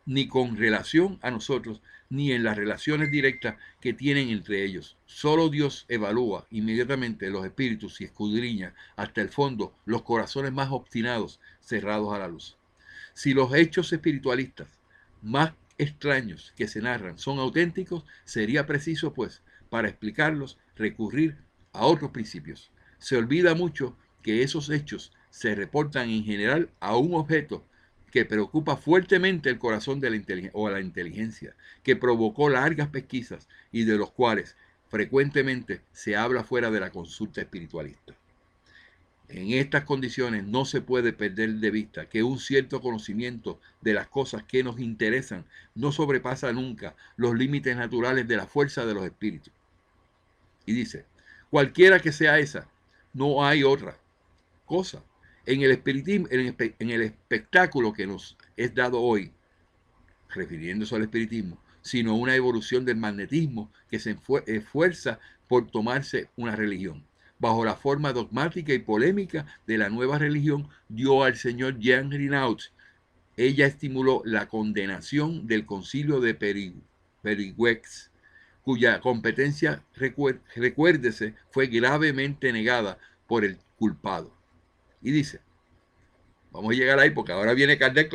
ni con relación a nosotros, ni en las relaciones directas que tienen entre ellos. Solo Dios evalúa inmediatamente los espíritus y escudriña hasta el fondo los corazones más obstinados, cerrados a la luz. Si los hechos espiritualistas más extraños que se narran son auténticos, sería preciso, pues, para explicarlos, recurrir a otros principios. Se olvida mucho que esos hechos se reportan en general a un objeto que preocupa fuertemente el corazón de la inteligencia, que provocó largas pesquisas y de los cuales frecuentemente se habla fuera de la consulta espiritualista. En estas condiciones no se puede perder de vista que un cierto conocimiento de las cosas que nos interesan no sobrepasa nunca los límites naturales de la fuerza de los espíritus. Y dice, cualquiera que sea esa, no hay otra cosa. En el espiritismo, en el espectáculo que nos es dado hoy, refiriéndose al espiritismo, sino una evolución del magnetismo que se esfuerza por tomarse una religión. Bajo la forma dogmática y polémica de la nueva religión, dio al señor Jean Rinaud. Ella estimuló la condenación del concilio de Perigüex, cuya competencia, recuérdese, fue gravemente negada por el culpado. Y dice, vamos a llegar ahí porque ahora viene Kardec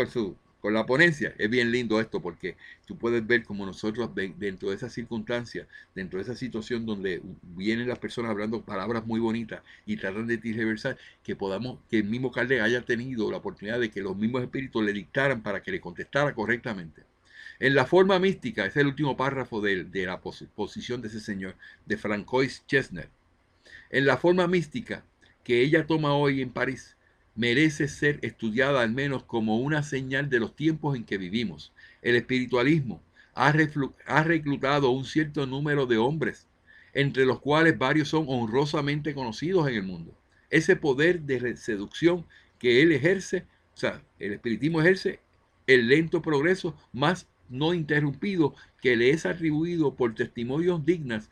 con la ponencia. Es bien lindo esto porque tú puedes ver como nosotros dentro de esa circunstancia, dentro de esa situación donde vienen las personas hablando palabras muy bonitas y tratan de tergiversar, que el mismo Kardec haya tenido la oportunidad de que los mismos espíritus le dictaran para que le contestara correctamente. En la forma mística, es el último párrafo de la posición de ese señor, de Francois Chesner. En la forma mística que ella toma hoy en París, merece ser estudiada al menos como una señal de los tiempos en que vivimos. El espiritualismo ha reclutado un cierto número de hombres, entre los cuales varios son honrosamente conocidos en el mundo. Ese poder de seducción que él ejerce, o sea, el espiritismo ejerce el lento progreso más no interrumpido que le es atribuido por testimonios dignas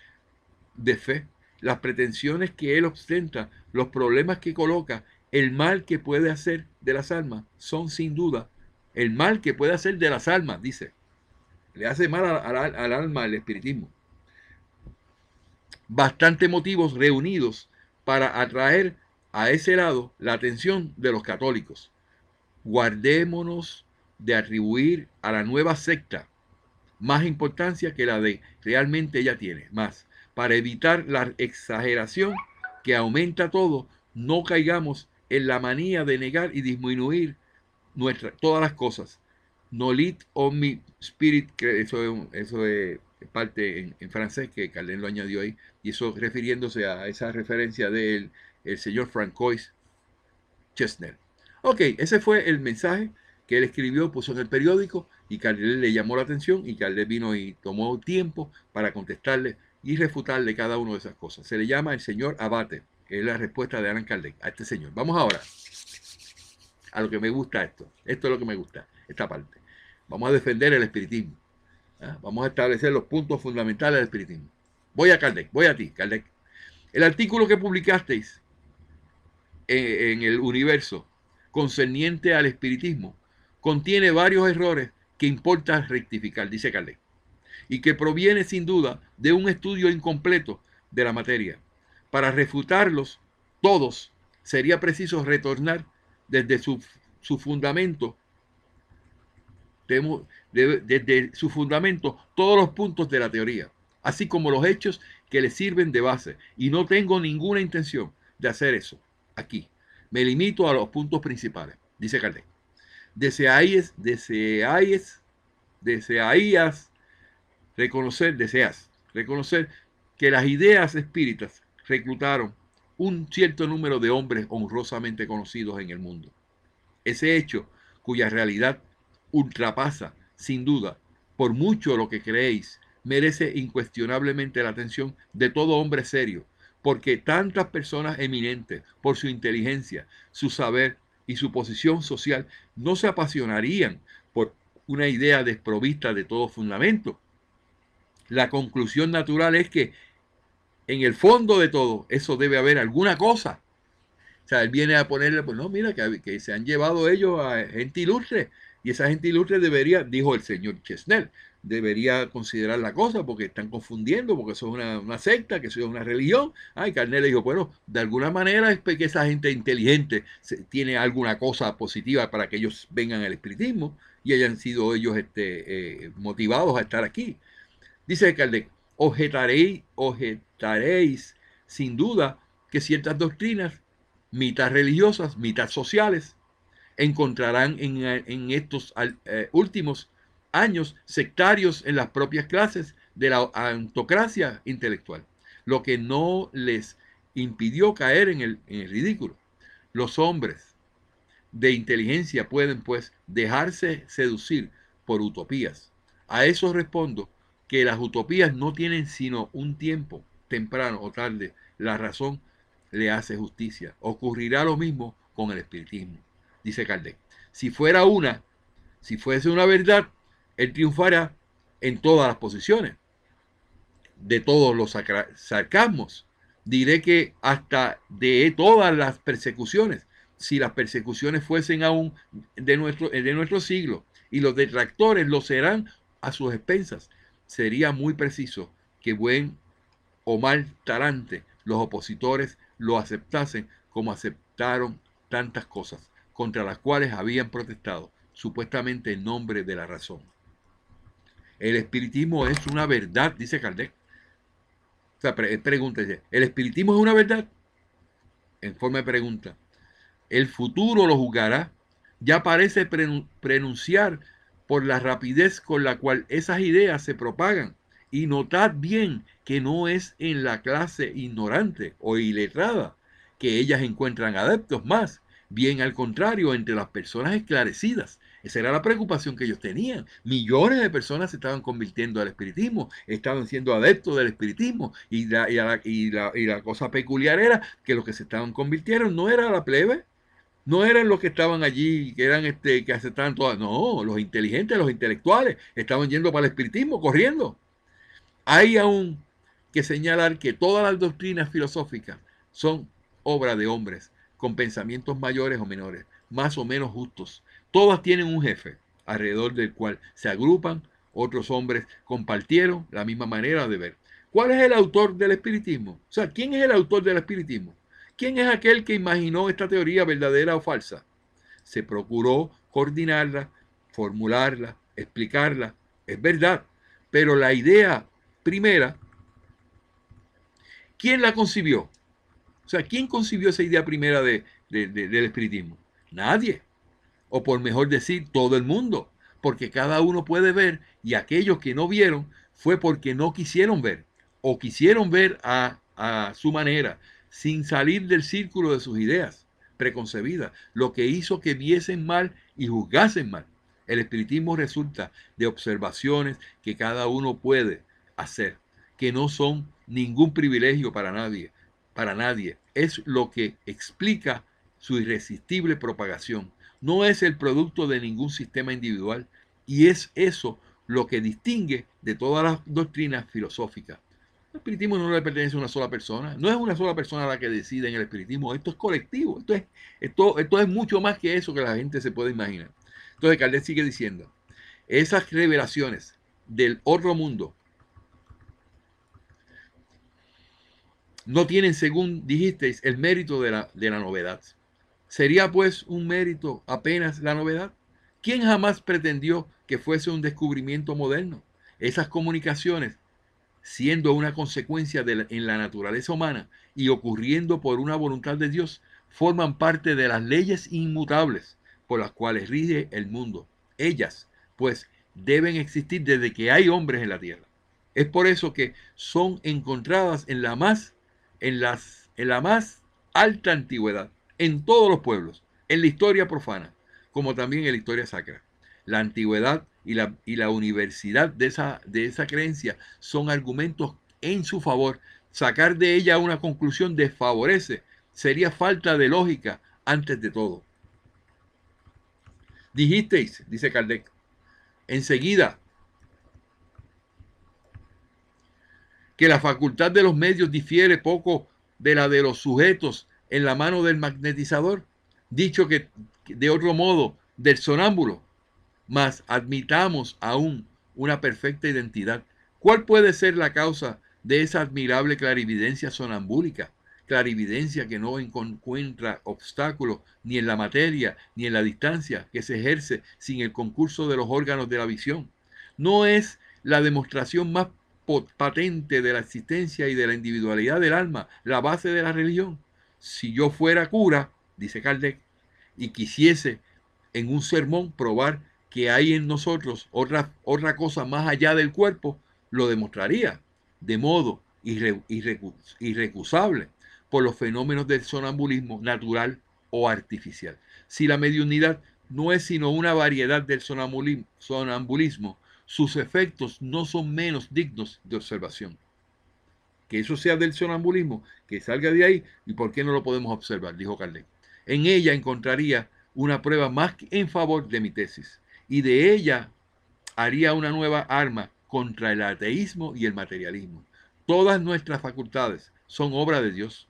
de fe, las pretensiones que él ostenta, los problemas que coloca, el mal que puede hacer de las almas, son sin duda el mal que puede hacer de las almas, dice. Le hace mal al alma el espiritismo. bastante motivos reunidos para atraer a ese lado la atención de los católicos. Guardémonos de atribuir a la nueva secta más importancia que la de realmente ella tiene. Más, para evitar la exageración que aumenta todo, no caigamos en la manía de negar y disminuir todas las cosas. Nolit omni spirit, eso es parte en francés que Carlén lo añadió ahí, y eso refiriéndose a esa referencia del el señor Francois Chesner. Ok, ese fue el mensaje que él escribió, puso en el periódico, y Carlén le llamó la atención, y Carlén vino y tomó tiempo para contestarle y refutarle cada una de esas cosas. Se le llama el señor Abate, que es la respuesta de Alan Kardec a este señor. Vamos ahora a lo que me gusta esto. Esto es lo que me gusta, esta parte. Vamos a defender el espiritismo. ¿Ah? Vamos a establecer los puntos fundamentales del espiritismo. Voy a Kardec, voy a ti, Kardec. El artículo que publicasteis en el Universo concerniente al espiritismo contiene varios errores que importa rectificar, dice Kardec, y que proviene sin duda de un estudio incompleto de la materia. Para refutarlos todos sería preciso retornar desde su fundamento, desde su fundamento todos los puntos de la teoría, así como los hechos que le sirven de base, y no tengo ninguna intención de hacer eso aquí. Me limito a los puntos principales, dice Kardec. Deseáis reconocer que las ideas espíritas reclutaron un cierto número de hombres honrosamente conocidos en el mundo. Ese hecho, cuya realidad ultrapasa, sin duda, por mucho lo que creéis, merece incuestionablemente la atención de todo hombre serio, porque tantas personas eminentes, por su inteligencia, su saber y su posición social, no se apasionarían por una idea desprovista de todo fundamento. La conclusión natural es que en el fondo de todo eso debe haber alguna cosa. O sea, él viene a ponerle, pues no, mira, que se han llevado ellos a gente ilustre, y esa gente ilustre debería, dijo el señor Chesnel, debería considerar la cosa porque están confundiendo, porque eso es una secta, que eso es una religión. Ay, Carnel le dijo, bueno, de alguna manera es que esa gente inteligente tiene alguna cosa positiva para que ellos vengan al espiritismo y hayan sido ellos motivados a estar aquí. Dice Kardec, objetaréis sin duda que ciertas doctrinas, mitad religiosas, mitad sociales, encontrarán en estos últimos años sectarios en las propias clases de la autocracia intelectual, lo que no les impidió caer en el ridículo. Los hombres de inteligencia pueden, pues, dejarse seducir por utopías. A eso respondo que las utopías no tienen sino un tiempo, temprano o tarde. La razón le hace justicia. Ocurrirá lo mismo con el espiritismo, dice Kardec. Si fuese una verdad, él triunfará en todas las posiciones, de todos los sarcasmos. Diré que hasta de todas las persecuciones, si las persecuciones fuesen aún de nuestro siglo, y los detractores lo serán a sus expensas, sería muy preciso que buen o mal talante los opositores lo aceptasen como aceptaron tantas cosas contra las cuales habían protestado, supuestamente en nombre de la razón. El espiritismo es una verdad, dice Kardec. O sea, pregúntese, ¿el espiritismo es una verdad? En forma de pregunta. El futuro lo juzgará. Ya parece prenunciar por la rapidez con la cual esas ideas se propagan. Y notad bien que no es en la clase ignorante o iletrada que ellas encuentran adeptos, más bien al contrario, entre las personas esclarecidas. Esa era la preocupación que ellos tenían. Millones de personas se estaban convirtiendo al espiritismo, estaban siendo adeptos del espiritismo, y la cosa peculiar era que los que se estaban convirtieron no era la plebe, no eran los que estaban allí, que eran que aceptaban todas, no, los inteligentes, los intelectuales, estaban yendo para el espiritismo, corriendo. Hay aún que señalar que todas las doctrinas filosóficas son obra de hombres, con pensamientos mayores o menores, más o menos justos. Todas tienen un jefe, alrededor del cual se agrupan. Otros hombres compartieron la misma manera de ver. ¿Cuál es el autor del espiritismo? O sea, ¿quién es el autor del espiritismo? ¿Quién es aquel que imaginó esta teoría verdadera o falsa? Se procuró coordinarla, formularla, explicarla. Es verdad, pero la idea primera, ¿quién la concibió? O sea, ¿quién concibió esa idea primera del espiritismo? Nadie. O por mejor decir, todo el mundo. Porque cada uno puede ver y aquellos que no vieron fue porque no quisieron ver. O quisieron ver a su manera, sin salir del círculo de sus ideas preconcebidas, lo que hizo que viesen mal y juzgasen mal. El espiritismo resulta de observaciones que cada uno puede hacer, que no son ningún privilegio para nadie. Es lo que explica su irresistible propagación. No es el producto de ningún sistema individual y es eso lo que distingue de todas las doctrinas filosóficas. El espiritismo no le pertenece a una sola persona, no es una sola persona la que decide en el espiritismo, esto es colectivo, esto es mucho más que eso que la gente se puede imaginar. Entonces Kardec sigue diciendo, esas revelaciones del otro mundo no tienen, según dijisteis, el mérito de la novedad. ¿Sería pues un mérito apenas la novedad? ¿Quién jamás pretendió que fuese un descubrimiento moderno? Esas comunicaciones, siendo una consecuencia en la naturaleza humana y ocurriendo por una voluntad de Dios, forman parte de las leyes inmutables por las cuales rige el mundo. Ellas, pues, deben existir desde que hay hombres en la tierra. Es por eso que son encontradas en la más alta antigüedad, en todos los pueblos, en la historia profana, como también en la historia sacra. La antigüedad y la universidad de esa creencia son argumentos en su favor. Sacar de ella una conclusión desfavorece. Sería falta de lógica antes de todo. Dijisteis, dice Kardec, enseguida que la facultad de los medios difiere poco de la de los sujetos en la mano del magnetizador, dicho que de otro modo del sonámbulo, mas admitamos aún una perfecta identidad. ¿Cuál puede ser la causa de esa admirable clarividencia sonambúlica? Clarividencia que no encuentra obstáculo ni en la materia ni en la distancia, que se ejerce sin el concurso de los órganos de la visión. No es la demostración más patente de la existencia y de la individualidad del alma la base de la religión. Si yo fuera cura, dice Kardec, y quisiese en un sermón probar que hay en nosotros otra cosa más allá del cuerpo, lo demostraría de modo irrecusable por los fenómenos del sonambulismo natural o artificial. Si la mediunidad no es sino una variedad del sonambulismo, sus efectos no son menos dignos de observación. Que eso sea del sonambulismo, que salga de ahí, ¿y por qué no lo podemos observar? Dijo Kardec. En ella encontraría una prueba más en favor de mi tesis, y de ella haría una nueva arma contra el ateísmo y el materialismo. Todas nuestras facultades son obra de Dios.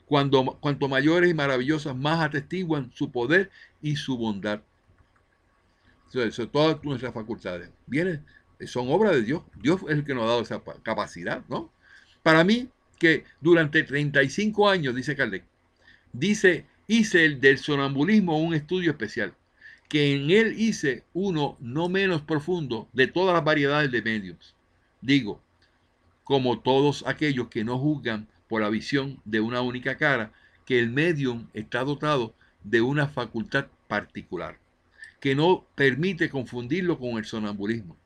Cuanto mayores y maravillosas, más atestiguan su poder y su bondad. Todas nuestras facultades son obra de Dios. Dios es el que nos ha dado esa capacidad, ¿no? Para mí, que durante 35 años, dice Kardec, hice el del sonambulismo un estudio especial, que en él hice uno no menos profundo de todas las variedades de medios. Digo, como todos aquellos que no juzgan por la visión de una única cara, que el medium está dotado de una facultad particular, que no permite confundirlo con el sonambulismo,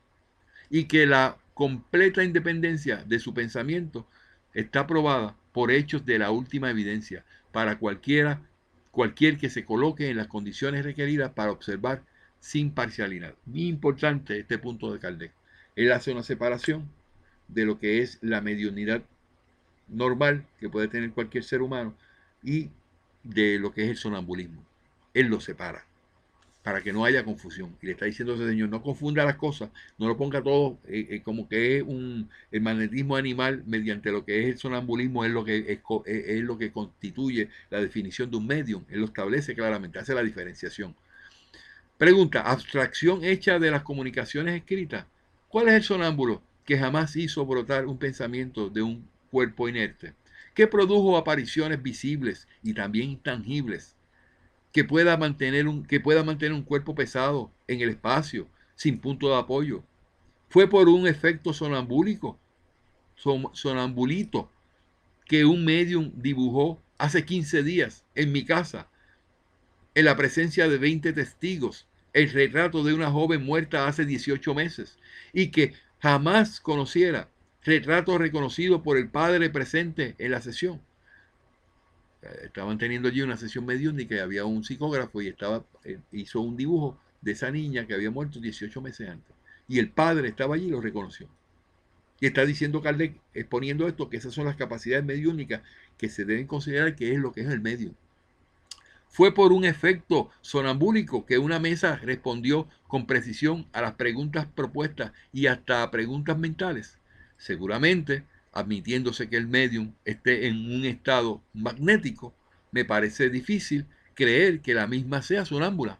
y que la completa independencia de su pensamiento está probada por hechos de la última evidencia para cualquier que se coloque en las condiciones requeridas para observar sin parcialidad. Muy importante este punto de Kardec. Él hace una separación de lo que es la mediunidad normal que puede tener cualquier ser humano y de lo que es el sonambulismo. Él lo separa para que no haya confusión. Y le está diciendo a ese señor, no confunda las cosas, no lo ponga todo como que es el magnetismo animal mediante lo que es el sonambulismo, es lo que constituye la definición de un medium. Él lo establece claramente, hace la diferenciación. Pregunta, abstracción hecha de las comunicaciones escritas. ¿Cuál es el sonámbulo que jamás hizo brotar un pensamiento de un cuerpo inerte, que produjo apariciones visibles y también intangibles, que pueda mantener un cuerpo pesado en el espacio sin punto de apoyo. Fue por un efecto sonambulito, que un medium dibujó hace 15 días en mi casa, en la presencia de 20 testigos, el retrato de una joven muerta hace 18 meses y que jamás conociera, retrato reconocido por el padre presente en la sesión. Estaban teniendo allí una sesión mediúnica y había un psicógrafo y hizo un dibujo de esa niña que había muerto 18 meses antes. Y el padre estaba allí y lo reconoció. Y está diciendo Kardec, exponiendo esto, que esas son las capacidades mediúnicas que se deben considerar que es lo que es el medio. Fue por un efecto sonambúlico que una mesa respondió con precisión a las preguntas propuestas y hasta a preguntas mentales. Seguramente, admitiéndose que el medium esté en un estado magnético, me parece difícil creer que la misma sea sonámbula.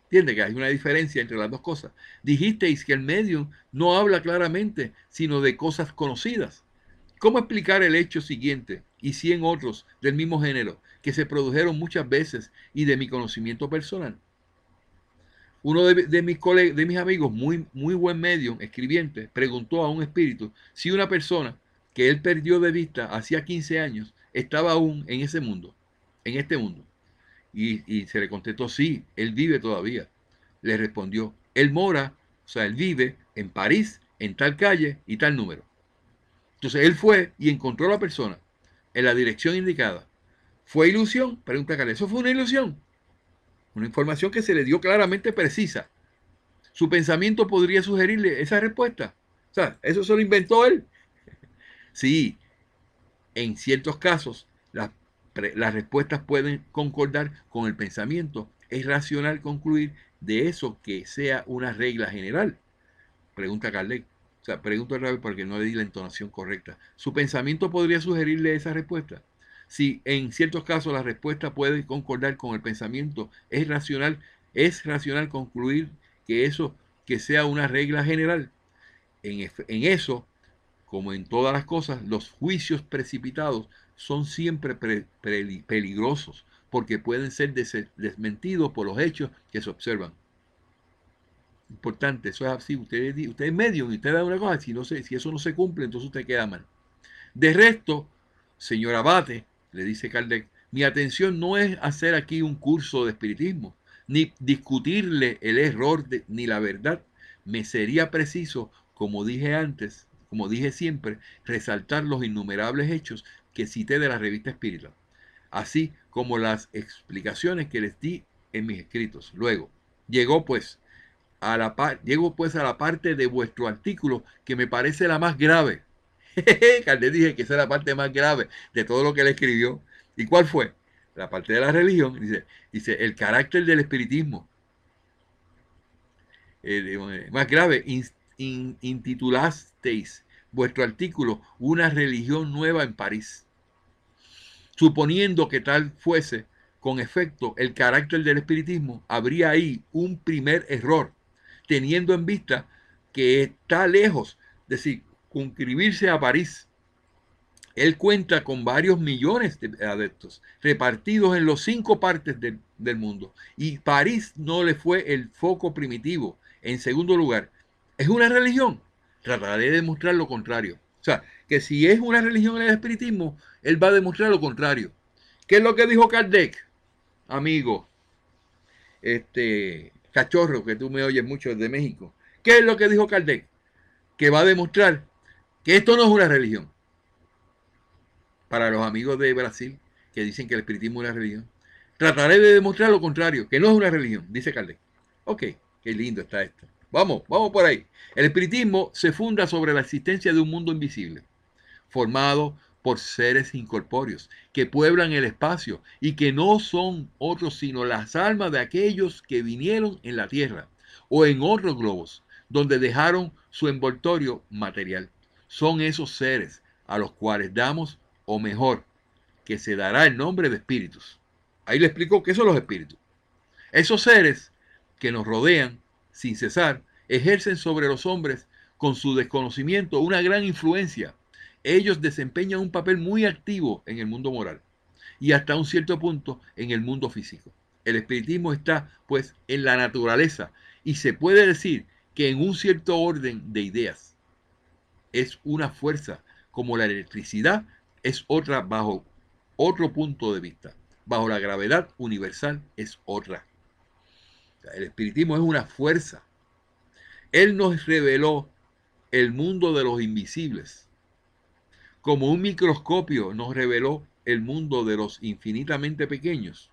¿Entiende que hay una diferencia entre las dos cosas? Dijisteis que el medium no habla claramente, sino de cosas conocidas. ¿Cómo explicar el hecho siguiente y 100 otros del mismo género que se produjeron muchas veces y de mi conocimiento personal? Uno de mis amigos, muy buen medium, escribiente, preguntó a un espíritu si una persona que él perdió de vista hacía 15 años estaba aún en ese mundo, en este mundo. Y se le contestó, sí, él vive todavía. Le respondió, él mora, o sea, él vive en París, en tal calle y tal número. Entonces él fue y encontró a la persona en la dirección indicada. ¿Fue ilusión? Pregunta Carlos. ¿Eso fue una ilusión? Una información que se le dio claramente precisa. Su pensamiento podría sugerirle esa respuesta. O sea, eso se lo inventó él. Sí, en ciertos casos las respuestas pueden concordar con el pensamiento. Es racional concluir de eso que sea una regla general. Pregunta Kardec. O sea, pregunto otra vez porque no le di la entonación correcta. ¿Su pensamiento podría sugerirle esa respuesta? Si en ciertos casos la respuesta puede concordar con el pensamiento, es racional concluir que eso que sea una regla general. En eso, como en todas las cosas, los juicios precipitados son siempre peligrosos porque pueden ser desmentidos por los hechos que se observan. Importante, eso es así. Usted es medium y usted da una cosa, si eso no se cumple, entonces usted queda mal. De resto, señor Abate, le dice Kardec, mi atención no es hacer aquí un curso de espiritismo, ni discutirle el error ni la verdad. Me sería preciso, como dije antes, como dije siempre, resaltar los innumerables hechos que cité de la revista Espírita, así como las explicaciones que les di en mis escritos. Luego, llego pues a la parte de vuestro artículo que me parece la más grave. Kardec dije que esa es la parte más grave de todo lo que él escribió. ¿Y cuál fue? La parte de la religión. Dice el carácter del espiritismo. Más grave, intitulasteis vuestro artículo Una religión nueva en París. Suponiendo que tal fuese, con efecto, el carácter del espiritismo, habría ahí un primer error, teniendo en vista que está lejos de circunscribirse a París. Él cuenta con varios millones de adeptos repartidos en los 5 partes del mundo. Y París no le fue el foco primitivo. En segundo lugar, ¿es una religión? Trataré de demostrar lo contrario. O sea, que si es una religión en el espiritismo, él va a demostrar lo contrario. ¿Qué es lo que dijo Kardec? Amigo, cachorro, que tú me oyes mucho desde México. ¿Qué es lo que dijo Kardec? Que va a demostrar que esto no es una religión. Para los amigos de Brasil que dicen que el espiritismo es una religión, trataré de demostrar lo contrario, que no es una religión, dice Kardec. Ok, qué lindo está esto. Vamos por ahí. El espiritismo se funda sobre la existencia de un mundo invisible, formado por seres incorpóreos que pueblan el espacio y que no son otros sino las almas de aquellos que vinieron en la Tierra o en otros globos, donde dejaron su envoltorio material. Son esos seres a los cuales damos, o mejor, que se dará el nombre de espíritus. Ahí le explico qué son los espíritus. Esos seres que nos rodean sin cesar ejercen sobre los hombres con su desconocimiento, una gran influencia. Ellos desempeñan un papel muy activo en el mundo moral y hasta un cierto punto en el mundo físico. El espiritismo está, pues, en la naturaleza y se puede decir que en un cierto orden de ideas es una fuerza, como la electricidad es otra bajo otro punto de vista. Bajo la gravedad universal es otra. O sea, el espiritismo es una fuerza. Él nos reveló el mundo de los invisibles. Como un microscopio nos reveló el mundo de los infinitamente pequeños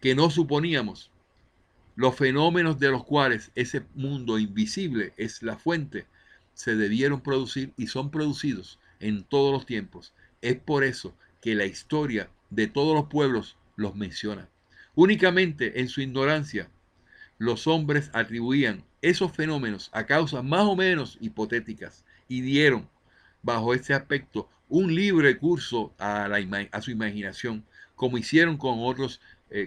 que no suponíamos, los fenómenos de los cuales ese mundo invisible es la fuente, se debieron producir y son producidos en todos los tiempos. Es por eso que la historia de todos los pueblos los menciona. Únicamente en su ignorancia, los hombres atribuían esos fenómenos a causas más o menos hipotéticas y dieron, bajo ese aspecto, un libre curso a su imaginación, como hicieron con otros,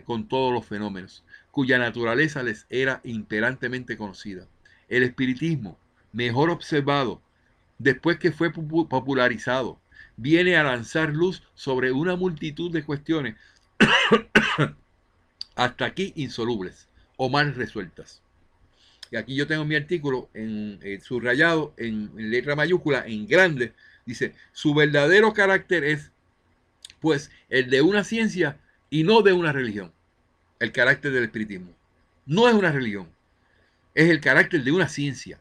con todos los fenómenos, cuya naturaleza les era imperantemente conocida. El espiritismo, mejor observado, después que fue popularizado, viene a lanzar luz sobre una multitud de cuestiones hasta aquí insolubles o mal resueltas. Y aquí yo tengo mi artículo subrayado en letra mayúscula, en grande. Dice, su verdadero carácter es, pues, el de una ciencia y no de una religión. El carácter del espiritismo. No es una religión, es el carácter de una ciencia.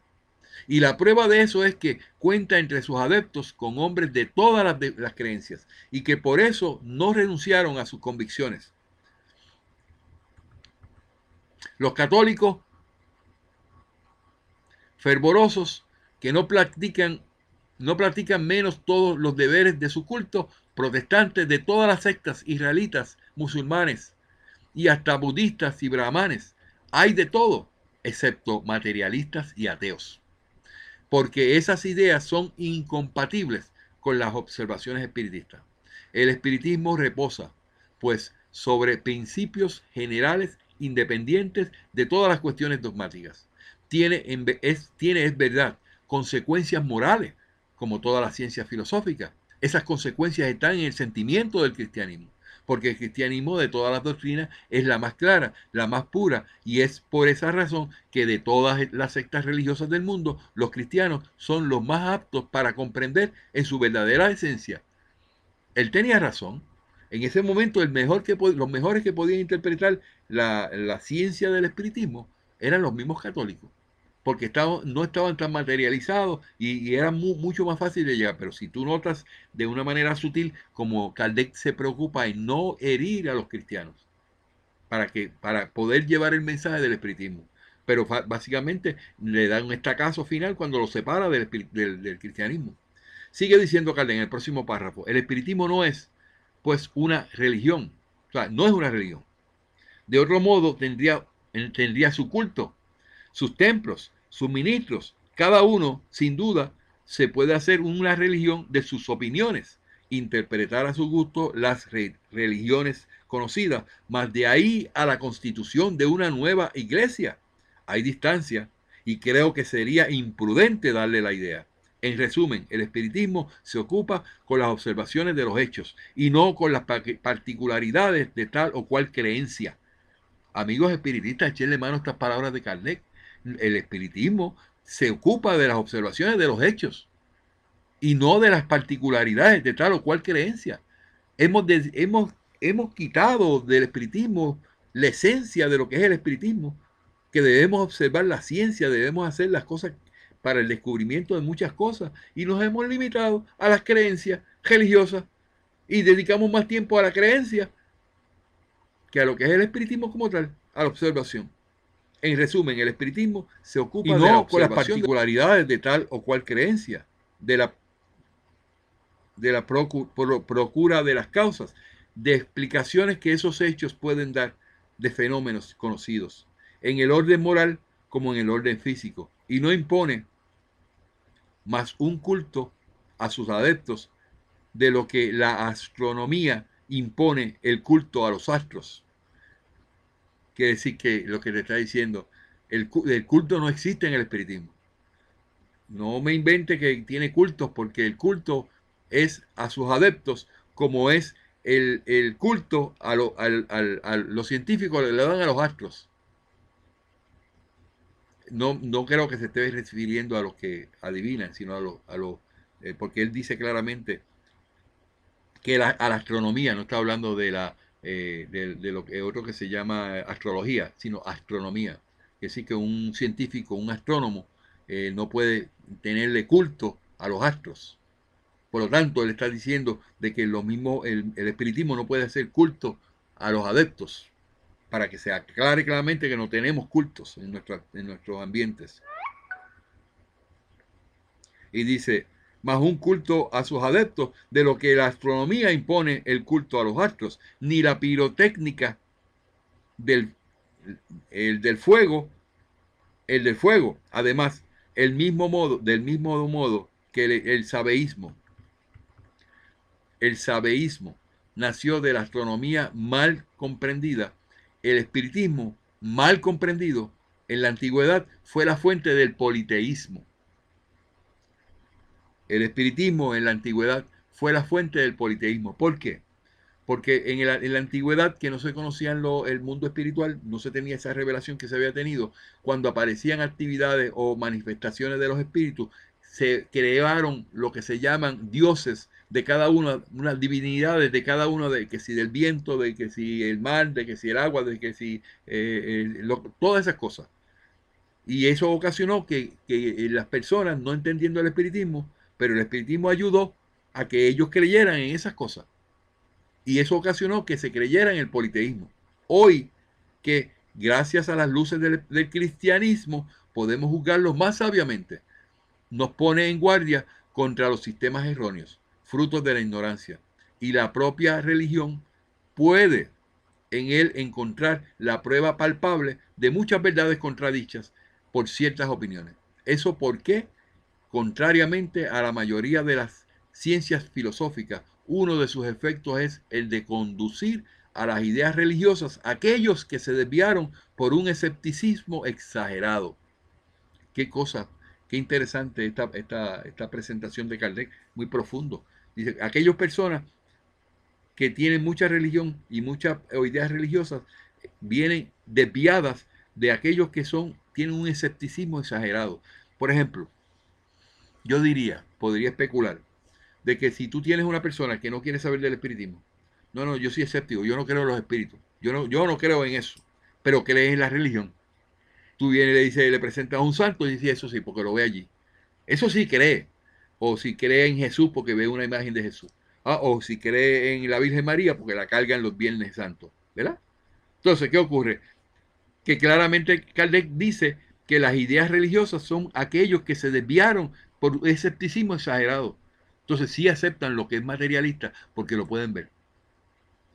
Y la prueba de eso es que cuenta entre sus adeptos con hombres de todas las creencias y que por eso no renunciaron a sus convicciones. Los católicos fervorosos que no practican menos todos los deberes de su culto, protestantes de todas las sectas israelitas, musulmanes y hasta budistas y brahmanes. Hay de todo, excepto materialistas y ateos, porque esas ideas son incompatibles con las observaciones espiritistas. El espiritismo reposa, pues, sobre principios generales independientes de todas las cuestiones dogmáticas. Es verdad, consecuencias morales, como toda la ciencia filosófica. Esas consecuencias están en el sentimiento del cristianismo, porque el cristianismo de todas las doctrinas es la más clara, la más pura, y es por esa razón que de todas las sectas religiosas del mundo, los cristianos son los más aptos para comprender en su verdadera esencia. Él tenía razón. En ese momento los mejores que podían interpretar la ciencia del espiritismo eran los mismos católicos, porque no estaban tan materializados y era mucho más fácil de llegar. Pero si tú notas de una manera sutil como Kardec se preocupa en no herir a los cristianos para poder llevar el mensaje del espiritismo. Pero básicamente le dan un estacazo final cuando lo separa del cristianismo. Sigue diciendo Kardec en el próximo párrafo, el espiritismo no es, pues, una religión. O sea, no es una religión. De otro modo, tendría su culto, sus templos, sus ministros. Cada uno, sin duda, se puede hacer una religión de sus opiniones, interpretar a su gusto las religiones conocidas, mas de ahí a la constitución de una nueva iglesia hay distancia y creo que sería imprudente darle la idea. En resumen, el espiritismo se ocupa con las observaciones de los hechos y no con las particularidades de tal o cual creencia. Amigos espiritistas, echenle mano a estas palabras de Kardec. El espiritismo se ocupa de las observaciones de los hechos y no de las particularidades de tal o cual creencia. Hemos quitado del espiritismo la esencia de lo que es el espiritismo, que debemos observar la ciencia, debemos hacer las cosas para el descubrimiento de muchas cosas y nos hemos limitado a las creencias religiosas y dedicamos más tiempo a la creencia que a lo que es el espiritismo como tal, a la observación. En resumen, el espiritismo se ocupa de no con las particularidades de tal o cual creencia, de la procura de las causas, de explicaciones que esos hechos pueden dar de fenómenos conocidos, en el orden moral como en el orden físico, y no impone más un culto a sus adeptos de lo que la astronomía impone el culto a los astros. Quiere decir que lo que te está diciendo El culto no existe en el espiritismo. No me invente que tiene cultos, porque el culto es a sus adeptos, como es el culto a los científicos le dan a los astros. No creo que se esté refiriendo a los que adivinan, sino porque él dice claramente que a la astronomía, no está hablando de lo que otro que se llama astrología, sino astronomía. Es decir, que un científico, un astrónomo, no puede tenerle culto a los astros. Por lo tanto, él está diciendo de que lo mismo el espiritismo no puede hacer culto a los adeptos, para que se aclare claramente que no tenemos cultos en nuestros ambientes. Y dice, más un culto a sus adeptos, de lo que la astronomía impone el culto a los astros, ni la pirotécnica del fuego, del fuego. Además, del mismo modo que el sabeísmo. El sabeísmo nació de la astronomía mal comprendida. El espiritismo mal comprendido en la antigüedad fue la fuente del politeísmo. El espiritismo en la antigüedad fue la fuente del politeísmo. ¿Por qué? Porque en la antigüedad, que no se conocía el mundo espiritual, no se tenía esa revelación que se había tenido, cuando aparecían actividades o manifestaciones de los espíritus, se crearon lo que se llaman dioses de cada uno, unas divinidades de cada uno, de que si del viento, de que si el mar, de que si el agua, de que si todas esas cosas. Y eso ocasionó que las personas, no entendiendo el espiritismo, pero el espiritismo ayudó a que ellos creyeran en esas cosas. Y eso ocasionó que se creyera en el politeísmo. Hoy, que gracias a las luces del cristianismo podemos juzgarlos más sabiamente, nos pone en guardia contra los sistemas erróneos, frutos de la ignorancia. Y la propia religión puede en él encontrar la prueba palpable de muchas verdades contradichas por ciertas opiniones. ¿Eso por qué? Contrariamente a la mayoría de las ciencias filosóficas, uno de sus efectos es el de conducir a las ideas religiosas a aquellos que se desviaron por un escepticismo exagerado. Qué cosa, qué interesante esta presentación de Kardec, muy profundo. Dice, aquellas personas que tienen mucha religión y muchas ideas religiosas vienen desviadas de aquellos que tienen un escepticismo exagerado. Por ejemplo, yo podría especular, de que si tú tienes una persona que no quiere saber del espiritismo, no, yo soy escéptico, yo no creo en los espíritus, yo no creo en eso, pero cree en la religión. Tú vienes y le presentas a un santo y dices, eso sí, porque lo ve allí. Eso sí cree. O si cree en Jesús porque ve una imagen de Jesús. O si cree en la Virgen María porque la cargan los Viernes Santos. ¿Verdad? Entonces, ¿qué ocurre? Que claramente Kardec dice que las ideas religiosas son aquellos que se desviaron por escepticismo exagerado. Entonces sí aceptan lo que es materialista porque lo pueden ver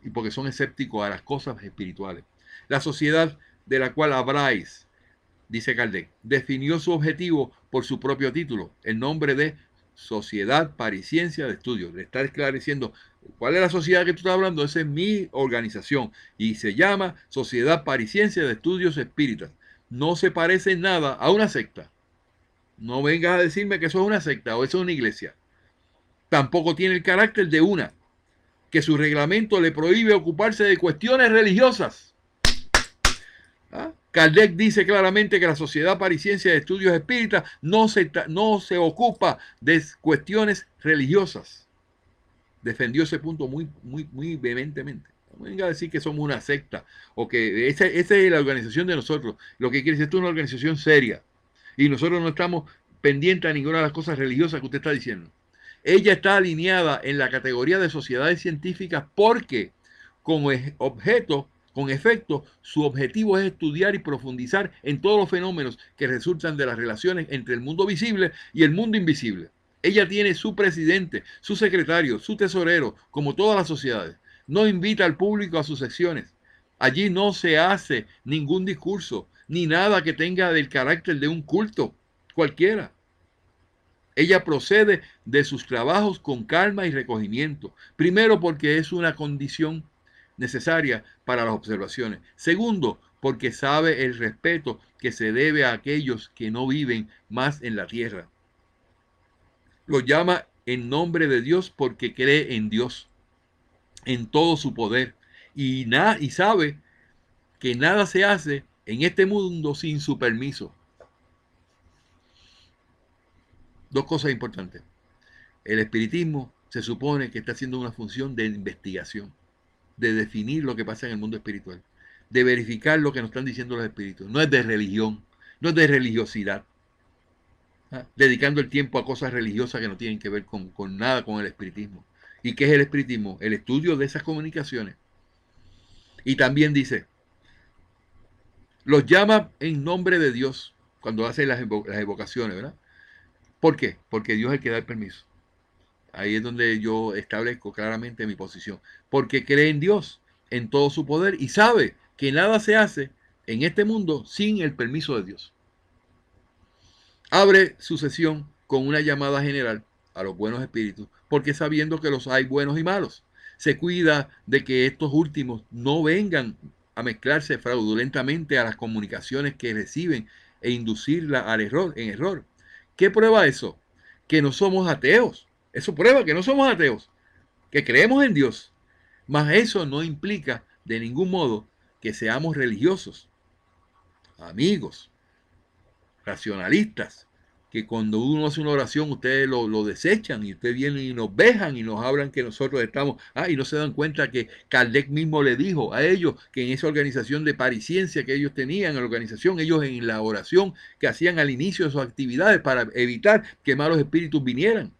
y porque son escépticos a las cosas espirituales. La sociedad de la cual habláis, dice Kardec, definió su objetivo por su propio título, el nombre de Sociedad Parisiencia de Estudios. Le está esclareciendo cuál es la sociedad que tú estás hablando. Esa es mi organización y se llama Sociedad Parisiencia de Estudios Espíritas. No se parece en nada a una secta. No vengas a decirme que eso es una secta o eso es una iglesia. Tampoco tiene el carácter de una, que su reglamento le prohíbe ocuparse de cuestiones religiosas. ¿Ah? Kardec dice claramente que la Sociedad Parisiencia de Estudios Espíritas no se ocupa de cuestiones religiosas. Defendió ese punto muy vehementemente. No venga a decir que somos una secta o que esa es la organización de nosotros. Lo que quiere decir, esto es una organización seria. Y nosotros no estamos pendientes a ninguna de las cosas religiosas que usted está diciendo. Ella está alineada en la categoría de sociedades científicas porque con efecto, su objetivo es estudiar y profundizar en todos los fenómenos que resultan de las relaciones entre el mundo visible y el mundo invisible. Ella tiene su presidente, su secretario, su tesorero, como todas las sociedades. No invita al público a sus secciones. Allí no se hace ningún discurso, ni nada que tenga del carácter de un culto cualquiera. Ella procede de sus trabajos con calma y recogimiento. Primero, porque es una condición necesaria para las observaciones. Segundo, porque sabe el respeto que se debe a aquellos que no viven más en la tierra. Los llama en nombre de Dios porque cree en Dios, en todo su poder, y sabe que nada se hace en este mundo sin su permiso. Dos cosas importantes. El espiritismo se supone que está haciendo una función de investigación, de definir lo que pasa en el mundo espiritual, de verificar lo que nos están diciendo los espíritus. No es de religión, no es de religiosidad, dedicando el tiempo a cosas religiosas que no tienen que ver con nada con el espiritismo. ¿Y qué es el espiritismo? El estudio de esas comunicaciones. Y también dice, los llama en nombre de Dios cuando hace las evocaciones, ¿verdad? ¿Por qué? Porque Dios es el que da el permiso. Ahí es donde yo establezco claramente mi posición. Porque cree en Dios, en todo su poder, y sabe que nada se hace en este mundo sin el permiso de Dios. Abre su sesión con una llamada general a los buenos espíritus, porque sabiendo que los hay buenos y malos, se cuida de que estos últimos no vengan a mezclarse fraudulentamente a las comunicaciones que reciben e inducirla al error, en error. ¿Qué prueba eso? Que no somos ateos. Eso prueba que no somos ateos, que creemos en Dios. Mas eso no implica de ningún modo que seamos religiosos, amigos, racionalistas, que cuando uno hace una oración ustedes lo desechan y ustedes vienen y nos vejan y nos hablan que nosotros estamos, y no se dan cuenta que Kardec mismo le dijo a ellos que en esa organización de parisciencia que ellos tenían, en la organización, ellos en la oración que hacían al inicio de sus actividades para evitar que malos espíritus vinieran.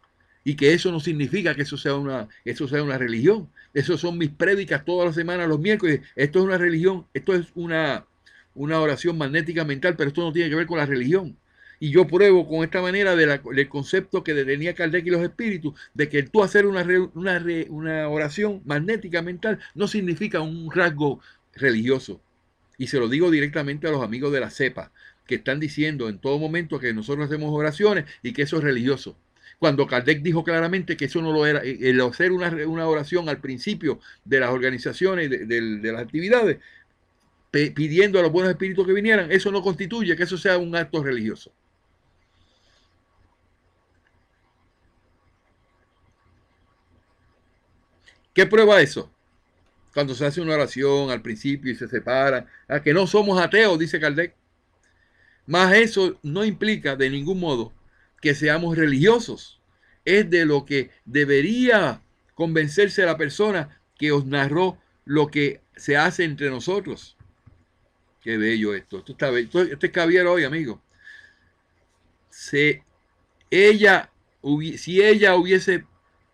Y que eso no significa que eso sea una religión. Eso son mis prédicas todas las semanas, los miércoles. Esto es una religión, esto es una oración magnética mental, pero esto no tiene que ver con la religión. Y yo pruebo con esta manera del concepto que tenía Kardec y los espíritus, de que tú hacer una oración magnética mental no significa un rasgo religioso. Y se lo digo directamente a los amigos de la cepa, que están diciendo en todo momento que nosotros hacemos oraciones y que eso es religioso. Cuando Kardec dijo claramente que eso no lo era, el hacer una oración al principio de las organizaciones, de las actividades, pidiendo a los buenos espíritus que vinieran, eso no constituye que eso sea un acto religioso. ¿Qué prueba eso? Cuando se hace una oración al principio y se separa, a que no somos ateos, dice Kardec. Mas eso no implica de ningún modo que seamos religiosos. Es de lo que debería convencerse a la persona que os narró lo que se hace entre nosotros. Qué bello esto. Esto está bello. Esto es caballero hoy, amigo. Si ella hubiese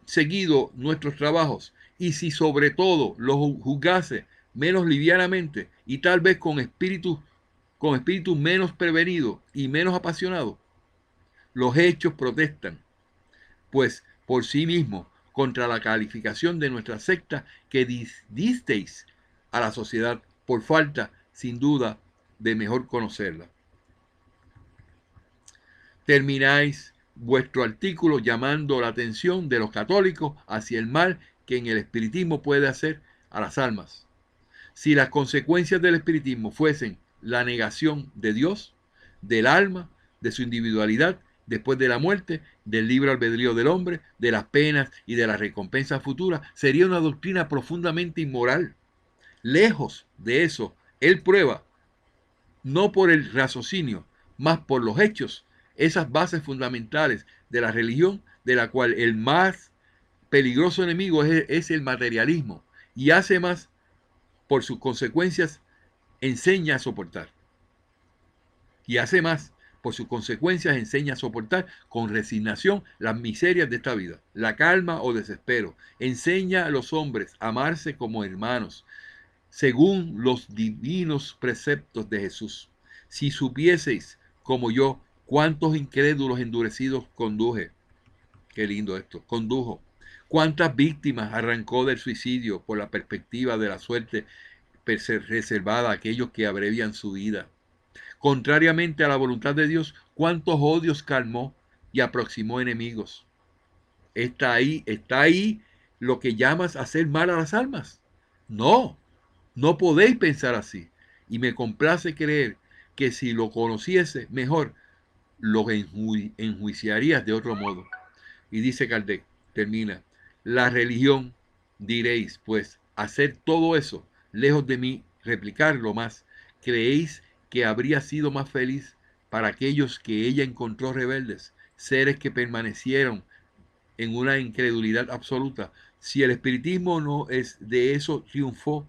seguido nuestros trabajos y si sobre todo los juzgase menos livianamente y tal vez con espíritu menos prevenido y menos apasionado, los hechos protestan, pues por sí mismos, contra la calificación de nuestra secta que disteis a la sociedad por falta, sin duda, de mejor conocerla. Termináis vuestro artículo llamando la atención de los católicos hacia el mal que en el espiritismo puede hacer a las almas. Si las consecuencias del espiritismo fuesen la negación de Dios, del alma, de su individualidad después de la muerte, del libre albedrío del hombre, de las penas y de las recompensas futuras, sería una doctrina profundamente inmoral. Lejos de eso, él prueba, no por el raciocinio, más por los hechos, esas bases fundamentales de la religión, de la cual el más peligroso enemigo es el materialismo, y hace más por sus consecuencias, enseña a soportar. Y hace más, por sus consecuencias, enseña a soportar con resignación las miserias de esta vida, la calma o desespero. Enseña a los hombres a amarse como hermanos, según los divinos preceptos de Jesús. Si supieseis, como yo, cuántos incrédulos endurecidos conduje. Qué lindo esto, condujo. Cuántas víctimas arrancó del suicidio por la perspectiva de la suerte reservada a aquellos que abrevian su vida. Contrariamente a la voluntad de Dios, cuántos odios calmó y aproximó enemigos. Está ahí lo que llamas hacer mal a las almas. No podéis pensar así. y me complace creer que si lo conociese mejor, lo enjuiciarías de otro modo. Y dice Kardec, termina, la religión, diréis, pues, hacer todo eso, lejos de mí, replicarlo más, ¿creéis que habría sido más feliz para aquellos que ella encontró rebeldes, seres que permanecieron en una incredulidad absoluta? Si el espiritismo no es de eso triunfó,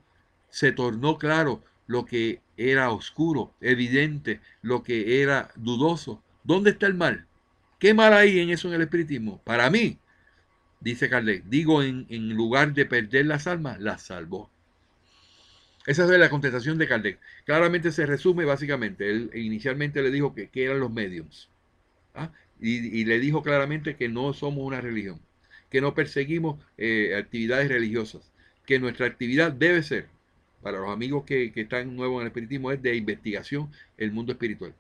se tornó claro lo que era oscuro, evidente, lo que era dudoso. ¿Dónde está el mal? ¿Qué mal hay en eso en el espiritismo? Para mí, dice Kardec, digo, en lugar de perder las almas, las salvó. Esa es la contestación de Kardec. Claramente se resume básicamente. Él inicialmente le dijo que eran los mediums. ¿Ah? Y le dijo claramente que no somos una religión, que no perseguimos actividades religiosas, que nuestra actividad debe ser, para los amigos que están nuevos en el espiritismo, es de investigación el mundo espiritual.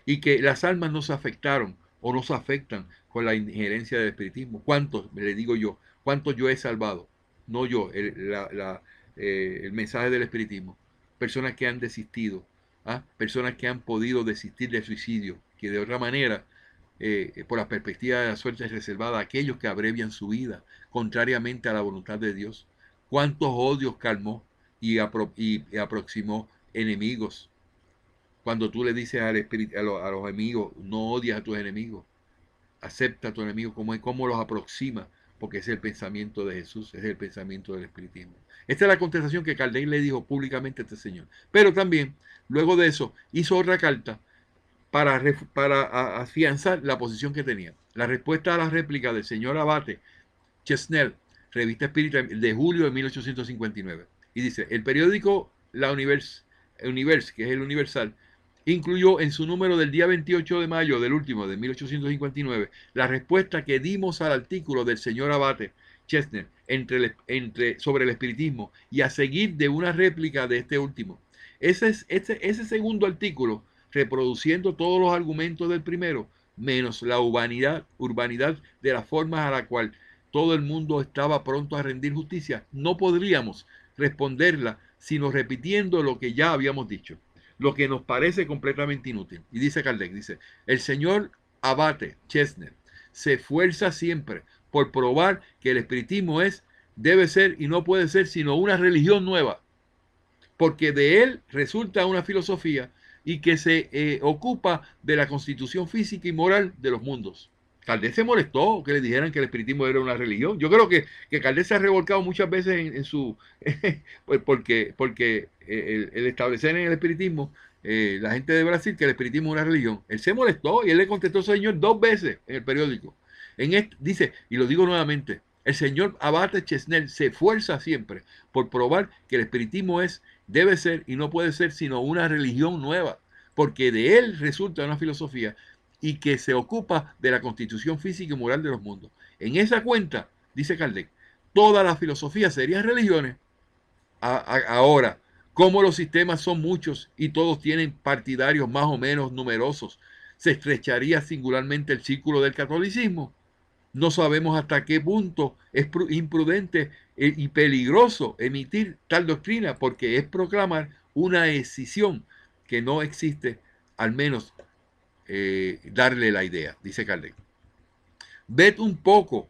Y que las almas no se afectaron o no se afectan con la injerencia del espiritismo. ¿Cuántos, le digo yo, cuántos yo he salvado? No yo, el mensaje del espiritismo. Personas que han desistido, ¿ah? Personas que han podido desistir del suicidio, que de otra manera, por la perspectiva de la suerte reservada a aquellos que abrevian su vida, contrariamente a la voluntad de Dios. ¿Cuántos odios calmó y aproximó enemigos? Cuando tú le dices a los amigos, no odias a tus enemigos, acepta a tu enemigo como es, cómo los aproxima, porque es el pensamiento de Jesús, es el pensamiento del espiritismo. Esta es la contestación que Kardec le dijo públicamente a este señor. Pero también, luego de eso, hizo otra carta para afianzar la posición que tenía. La respuesta a la réplica del señor Abate Chesnel, Revista Espírita de julio de 1859. Y dice, el periódico La Universe, que es el Universal, incluyó en su número del día 28 de mayo del último, de 1859, la respuesta que dimos al artículo del señor Abate Chesnel sobre el espiritismo y a seguir de una réplica de este último. Ese segundo artículo, reproduciendo todos los argumentos del primero, menos la urbanidad de las formas a la cual todo el mundo estaba pronto a rendir justicia, no podríamos responderla sino repitiendo lo que ya habíamos dicho, lo que nos parece completamente inútil. Y dice Kardec, dice, el señor Abate Chesnel se esfuerza siempre por probar que el espiritismo debe ser y no puede ser sino una religión nueva, porque de él resulta una filosofía y que se ocupa de la constitución física y moral de los mundos. Kardec se molestó que le dijeran que el espiritismo era una religión. Yo creo que Kardec se ha revolcado muchas veces en su... porque el establecer en el espiritismo, la gente de Brasil, que el espiritismo es una religión. Él se molestó y él le contestó al señor 2 veces en el periódico. Dice, y lo digo nuevamente, el señor Abate Chesnel se esfuerza siempre por probar que el espiritismo debe ser y no puede ser sino una religión nueva, porque de él resulta una filosofía y que se ocupa de la constitución física y moral de los mundos. En esa cuenta, dice Kardec, todas las filosofías serían religiones. Ahora, como los sistemas son muchos y todos tienen partidarios más o menos numerosos, se estrecharía singularmente el círculo del catolicismo. No sabemos hasta qué punto es imprudente y peligroso emitir tal doctrina, porque es proclamar una escisión que no existe, al menos darle la idea, dice Kardec. Ved un poco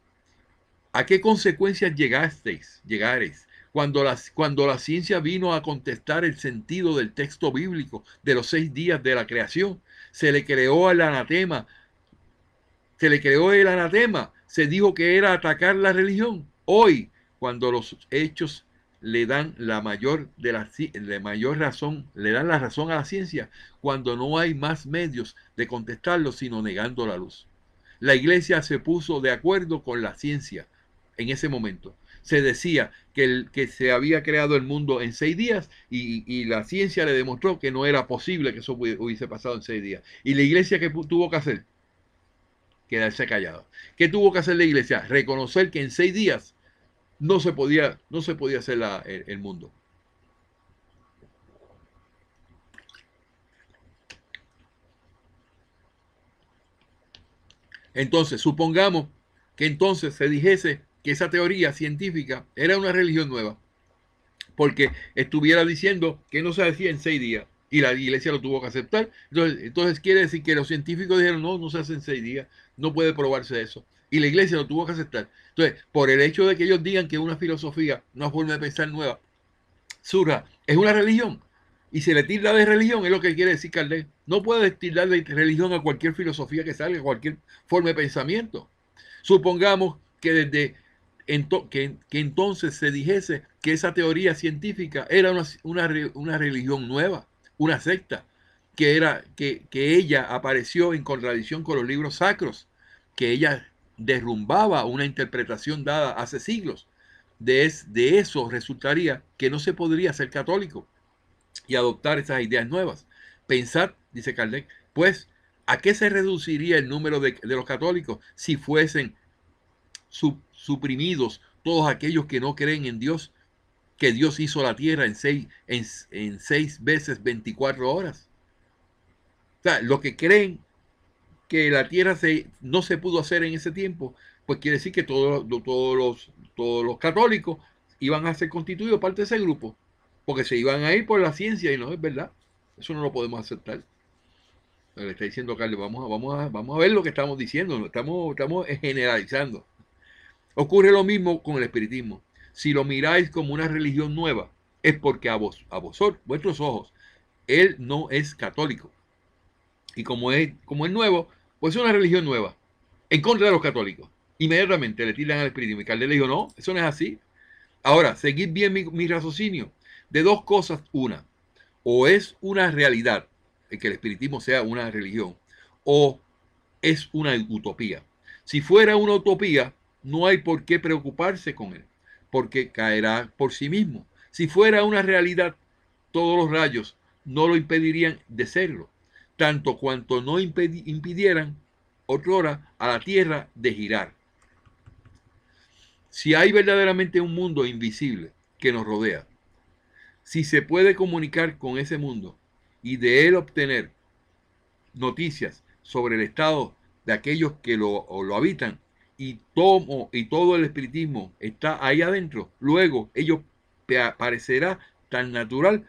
a qué consecuencias llegareis cuando la ciencia vino a contestar el sentido del texto bíblico de los 6 días de la creación. Se le creó el anatema, se dijo que era atacar la religión. Hoy, cuando los hechos le dan la mayor razón, le dan la razón a la ciencia, cuando no hay más medios de contestarlo sino negando la luz. La iglesia se puso de acuerdo con la ciencia en ese momento. Se decía que se había creado el mundo en 6 días y la ciencia le demostró que no era posible que eso hubiese pasado en 6 días. ¿Y la iglesia qué tuvo que hacer? Quedarse callado. ¿Qué tuvo que hacer la iglesia? Reconocer que en 6 días no se podía hacer el mundo. Entonces, supongamos que entonces se dijese que esa teoría científica era una religión nueva. porque estuviera diciendo que no se hacía en 6 días y la iglesia lo tuvo que aceptar. Entonces quiere decir que los científicos dijeron, no, no se hace en 6 días, no puede probarse eso. Y la iglesia lo tuvo que aceptar. Entonces, por el hecho de que ellos digan que una filosofía, una forma de pensar nueva, surja, es una religión, y se le tilda de religión, es lo que quiere decir Kardec. No puede tildar de religión a cualquier filosofía que salga, a cualquier forma de pensamiento. Supongamos que desde que entonces se dijese que esa teoría científica era una religión nueva, una secta, que ella apareció en contradicción con los libros sacros, que ella derrumbaba una interpretación dada hace siglos. De eso resultaría que no se podría ser católico y adoptar esas ideas nuevas. Pensad, dice Kardec, pues, ¿a qué se reduciría el número de los católicos si fuesen suprimidos todos aquellos que no creen en Dios, que Dios hizo la tierra en 6 veces 24 horas? O sea, los que creen que la tierra no se pudo hacer en ese tiempo, pues quiere decir que todos los católicos iban a ser constituidos parte de ese grupo, porque se iban a ir por la ciencia y no es verdad. Eso no lo podemos aceptar. Le está diciendo Carlos, vamos a ver lo que estamos diciendo, estamos generalizando. Ocurre lo mismo con el espiritismo. Si lo miráis como una religión nueva, es porque a vosotros, vuestros ojos, él no es católico. Y como es nuevo, pues es una religión nueva, en contra de los católicos. Inmediatamente le tiran al espiritismo. Y Kardec le dijo, no, eso no es así. Ahora, seguid bien mi raciocinio. De dos cosas, una. O es una realidad, que el espiritismo sea una religión, o es una utopía. Si fuera una utopía, no hay por qué preocuparse con él, porque caerá por sí mismo. Si fuera una realidad, todos los rayos no lo impedirían de serlo, tanto cuanto no impidieran otrora a la Tierra de girar. Si hay verdaderamente un mundo invisible que nos rodea, si se puede comunicar con ese mundo y de él obtener noticias sobre el estado de aquellos que lo habitan, y todo el espiritismo está ahí adentro, luego ello parecerá tan natural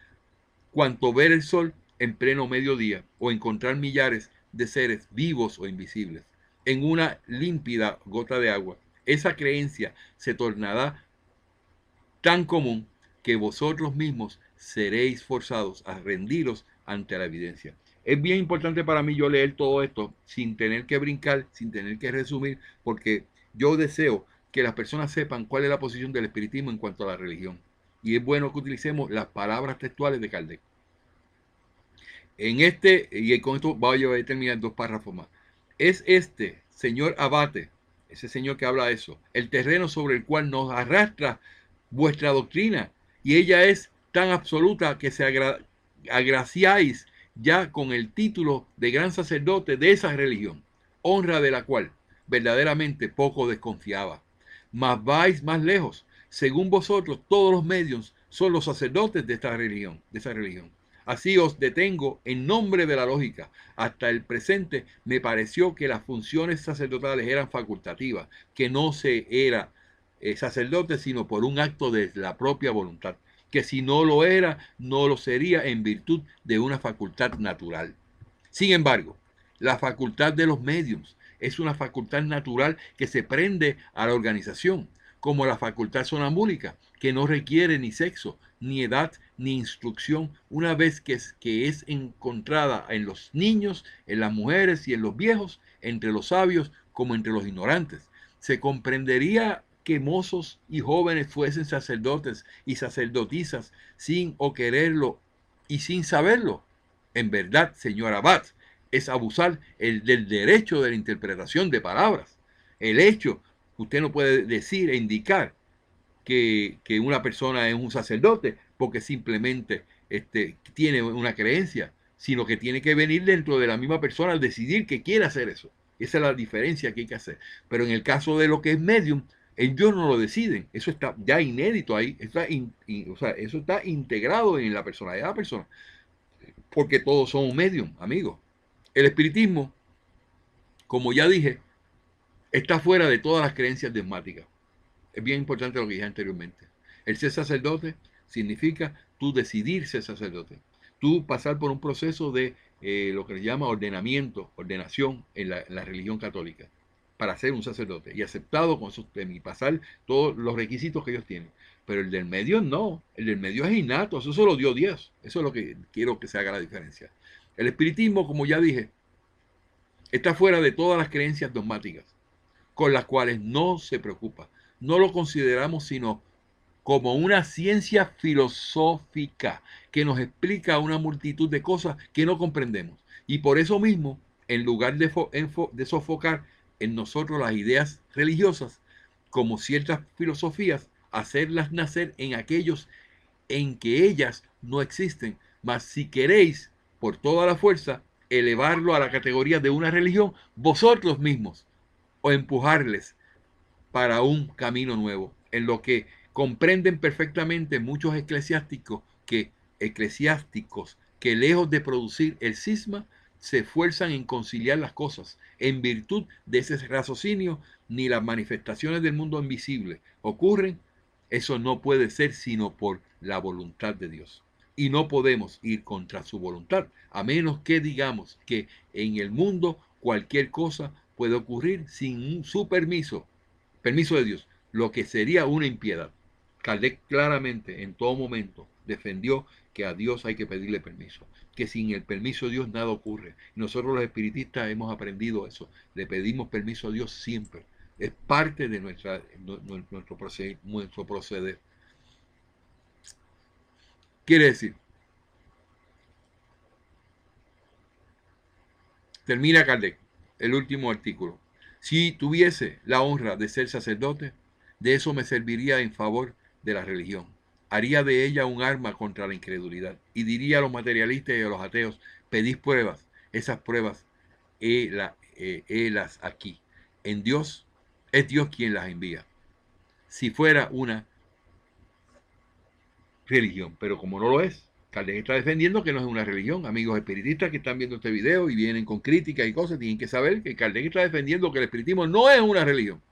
cuanto ver el sol en pleno mediodía o encontrar millares de seres vivos o invisibles en una límpida gota de agua. Esa creencia se tornará tan común que vosotros mismos seréis forzados a rendiros ante la evidencia. Es bien importante para mí yo leer todo esto sin tener que brincar, sin tener que resumir, porque yo deseo que las personas sepan cuál es la posición del espiritismo en cuanto a la religión. Y es bueno que utilicemos las palabras textuales de Kardec. Y con esto voy a terminar 2 párrafos más. Es este señor abate, ese señor que habla de eso, el terreno sobre el cual nos arrastra vuestra doctrina, y ella es tan absoluta que se agraciáis ya con el título de gran sacerdote de esa religión, honra de la cual verdaderamente poco desconfiaba. Mas vais más lejos. Según vosotros, todos los medios son los sacerdotes de esta religión, de esa religión. Así os detengo en nombre de la lógica. Hasta el presente me pareció que las funciones sacerdotales eran facultativas, que no se era sacerdote sino por un acto de la propia voluntad, que si no lo era, no lo sería en virtud de una facultad natural. Sin embargo, la facultad de los mediums es una facultad natural que se prende a la organización, como la facultad sonambúlica, que no requiere ni sexo, ni edad, ni instrucción, una vez que es encontrada en los niños, en las mujeres y en los viejos, entre los sabios como entre los ignorantes. Se comprendería que mozos y jóvenes fuesen sacerdotes y sacerdotisas sin o quererlo y sin saberlo. En verdad, señor abad, es abusar del derecho de la interpretación de palabras. El hecho, usted no puede decir e indicar que una persona es un sacerdote porque simplemente tiene una creencia, sino que tiene que venir dentro de la misma persona al decidir que quiere hacer eso. Esa es la diferencia que hay que hacer. Pero en el caso de lo que es medium, ellos no lo deciden. Eso está ya inédito ahí. O sea, eso está integrado en la personalidad de la persona. Porque todos son medium, amigos. El espiritismo, como ya dije, está fuera de todas las creencias dogmáticas. Es bien importante lo que dije anteriormente. El ser sacerdote significa tú decidir ser sacerdote, tú pasar por un proceso de lo que se llama ordenamiento, ordenación en la religión católica para ser un sacerdote y aceptado con esos temas y pasar todos los requisitos que ellos tienen. Pero el del medio no, el del medio es innato, eso se lo dio Dios. Eso es lo que quiero que se haga la diferencia. El espiritismo, como ya dije, está fuera de todas las creencias dogmáticas, con las cuales no se preocupa. No lo consideramos sino como una ciencia filosófica que nos explica una multitud de cosas que no comprendemos. Y por eso mismo, en lugar de sofocar en nosotros las ideas religiosas, como ciertas filosofías, hacerlas nacer en aquellos en que ellas no existen. Mas si queréis, por toda la fuerza, elevarlo a la categoría de una religión, vosotros mismos, o empujarles para un camino nuevo, en lo que comprenden perfectamente muchos eclesiásticos que lejos de producir el cisma, se esfuerzan en conciliar las cosas. En virtud de ese raciocinio, ni las manifestaciones del mundo invisible ocurren. Eso no puede ser sino por la voluntad de Dios. Y no podemos ir contra su voluntad, a menos que digamos que en el mundo cualquier cosa puede ocurrir sin su permiso de Dios, lo que sería una impiedad. Kardec claramente en todo momento defendió que a Dios hay que pedirle permiso, que sin el permiso de Dios nada ocurre. Nosotros los espiritistas hemos aprendido eso, le pedimos permiso a Dios siempre, es parte de nuestro proceder. Quiere decir, termina Kardec, el último artículo. Si tuviese la honra de ser sacerdote, de eso me serviría en favor de la religión. Haría de ella un arma contra la incredulidad y diría a los materialistas y a los ateos, pedid pruebas, esas pruebas helas aquí. En Dios, es Dios quien las envía. Si fuera una religión, pero como no lo es, Kardec está defendiendo que no es una religión. Amigos espiritistas que están viendo este video y vienen con críticas y cosas, tienen que saber que Kardec está defendiendo que el espiritismo no es una religión.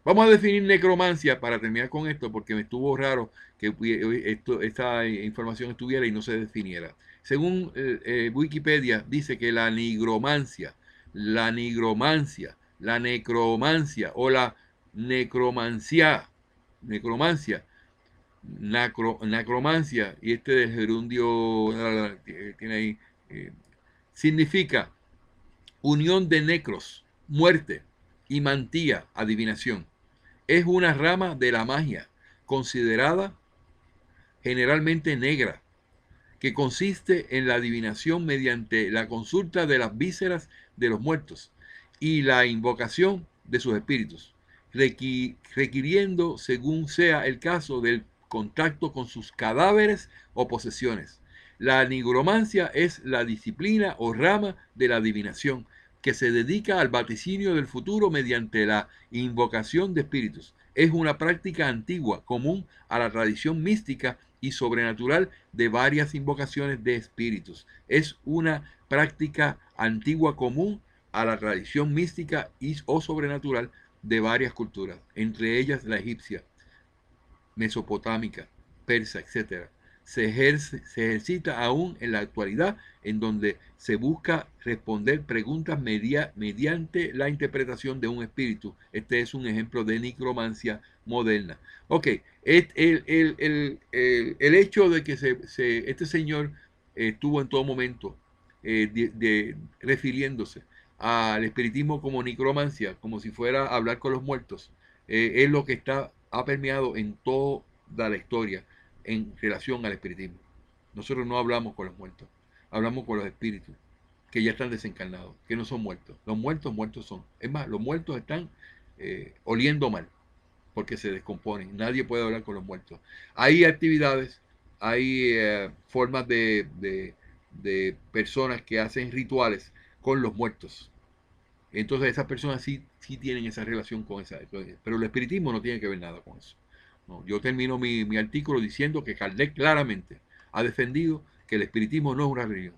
Vamos a definir necromancia para terminar con esto, porque me estuvo raro que esta información estuviera y no se definiera. Según Wikipedia, dice que la necromancia o la necromancia, y este del gerundio tiene ahí, significa unión de necros, muerte, y mantía, adivinación. Es una rama de la magia considerada generalmente negra, que consiste en la adivinación mediante la consulta de las vísceras de los muertos y la invocación de sus espíritus, requiriendo, según sea el caso, del contacto con sus cadáveres o posesiones. La nigromancia es la disciplina o rama de la adivinación que se dedica al vaticinio del futuro mediante la invocación de espíritus. Es una práctica antigua, común a la tradición mística y sobrenatural de varias invocaciones de espíritus. Es una práctica antigua común a la tradición mística o sobrenatural de varias culturas, entre ellas la egipcia, mesopotámica, persa, etc. Se ejercita aún en la actualidad, en donde se busca responder preguntas mediante la interpretación de un espíritu. Este es un ejemplo de necromancia moderna. Ok, el hecho de que este señor estuvo en todo momento refiriéndose al espiritismo como necromancia, como si fuera a hablar con los muertos, es lo que ha permeado en toda la historia en relación al espiritismo. Nosotros no hablamos con los muertos, hablamos con los espíritus que ya están desencarnados, que no son muertos. Los muertos son. Es más, los muertos están oliendo mal porque se descomponen. Nadie puede hablar con los muertos. Hay actividades, hay formas de personas que hacen rituales con los muertos. Entonces esas personas sí tienen esa relación con esa. Pero el espiritismo no tiene que ver nada con eso. No, yo termino mi artículo diciendo que Kardec claramente ha defendido que el espiritismo no es una religión,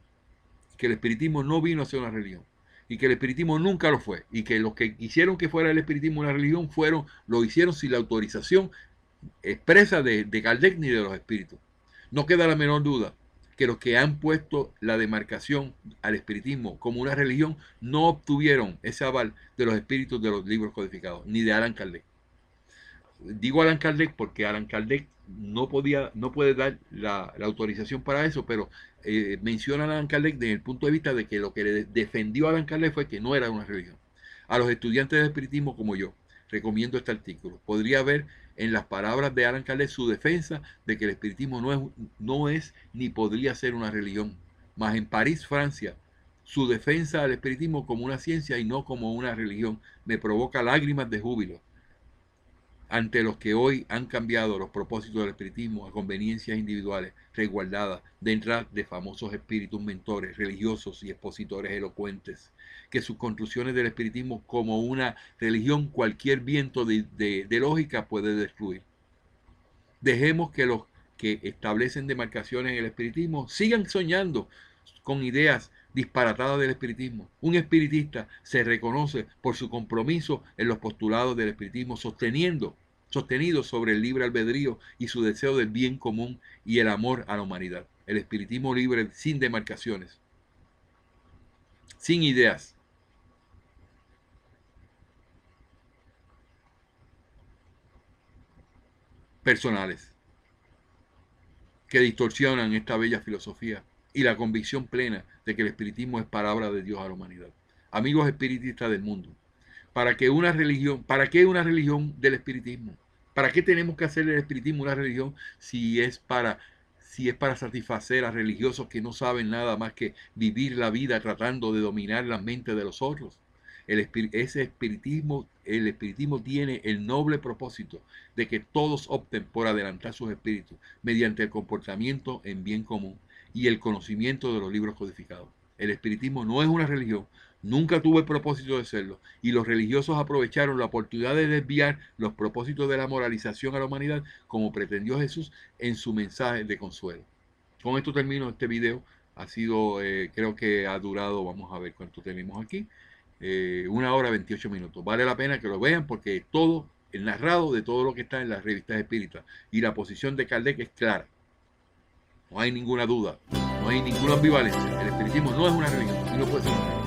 que el espiritismo no vino a ser una religión, y que el espiritismo nunca lo fue, y que los que quisieron que fuera el espiritismo una religión lo hicieron sin la autorización expresa de Kardec ni de los espíritus. No queda la menor duda que los que han puesto la demarcación al espiritismo como una religión no obtuvieron ese aval de los espíritus de los libros codificados, ni de Allan Kardec. Digo Allan Kardec porque Allan Kardec no puede dar la autorización para eso, pero menciona a Allan Kardec desde el punto de vista de que lo que le defendió a Allan Kardec fue que no era una religión. A los estudiantes de espiritismo como yo, recomiendo este artículo. Podría ver en las palabras de Allan Kardec su defensa de que el espiritismo no es ni podría ser una religión. Más en París, Francia, su defensa al espiritismo como una ciencia y no como una religión me provoca lágrimas de júbilo ante los que hoy han cambiado los propósitos del espiritismo a conveniencias individuales resguardadas dentro de famosos espíritus mentores, religiosos y expositores elocuentes, que sus conclusiones del espiritismo como una religión cualquier viento de lógica puede destruir. Dejemos que los que establecen demarcaciones en el espiritismo sigan soñando con ideas disparatadas del espiritismo. Un espiritista se reconoce por su compromiso en los postulados del espiritismo, sostenido sobre el libre albedrío y su deseo del bien común y el amor a la humanidad. El espiritismo libre, sin demarcaciones, sin ideas, personales que distorsionan esta bella filosofía y la convicción plena de que el espiritismo es palabra de Dios a la humanidad. Amigos espiritistas del mundo, ¿para qué una religión del espiritismo? ¿Para qué tenemos que hacer el espiritismo una religión si es para satisfacer a religiosos que no saben nada más que vivir la vida tratando de dominar la mente de los otros? El espiritismo tiene el noble propósito de que todos opten por adelantar sus espíritus mediante el comportamiento en bien común y el conocimiento de los libros codificados. El espiritismo no es una religión, nunca tuvo el propósito de serlo, y los religiosos aprovecharon la oportunidad de desviar los propósitos de la moralización a la humanidad como pretendió Jesús en su mensaje de consuelo. Con esto termino este video. Ha sido, creo que ha durado, vamos a ver cuánto tenemos aquí, 1 hora 28 minutos. Vale la pena que lo vean porque todo, el narrado de todo lo que está en las revistas espíritas y la posición de Kardec es clara. No hay ninguna duda, no hay ninguna ambivalencia. El espiritismo no es una religión y no puede ser una religión.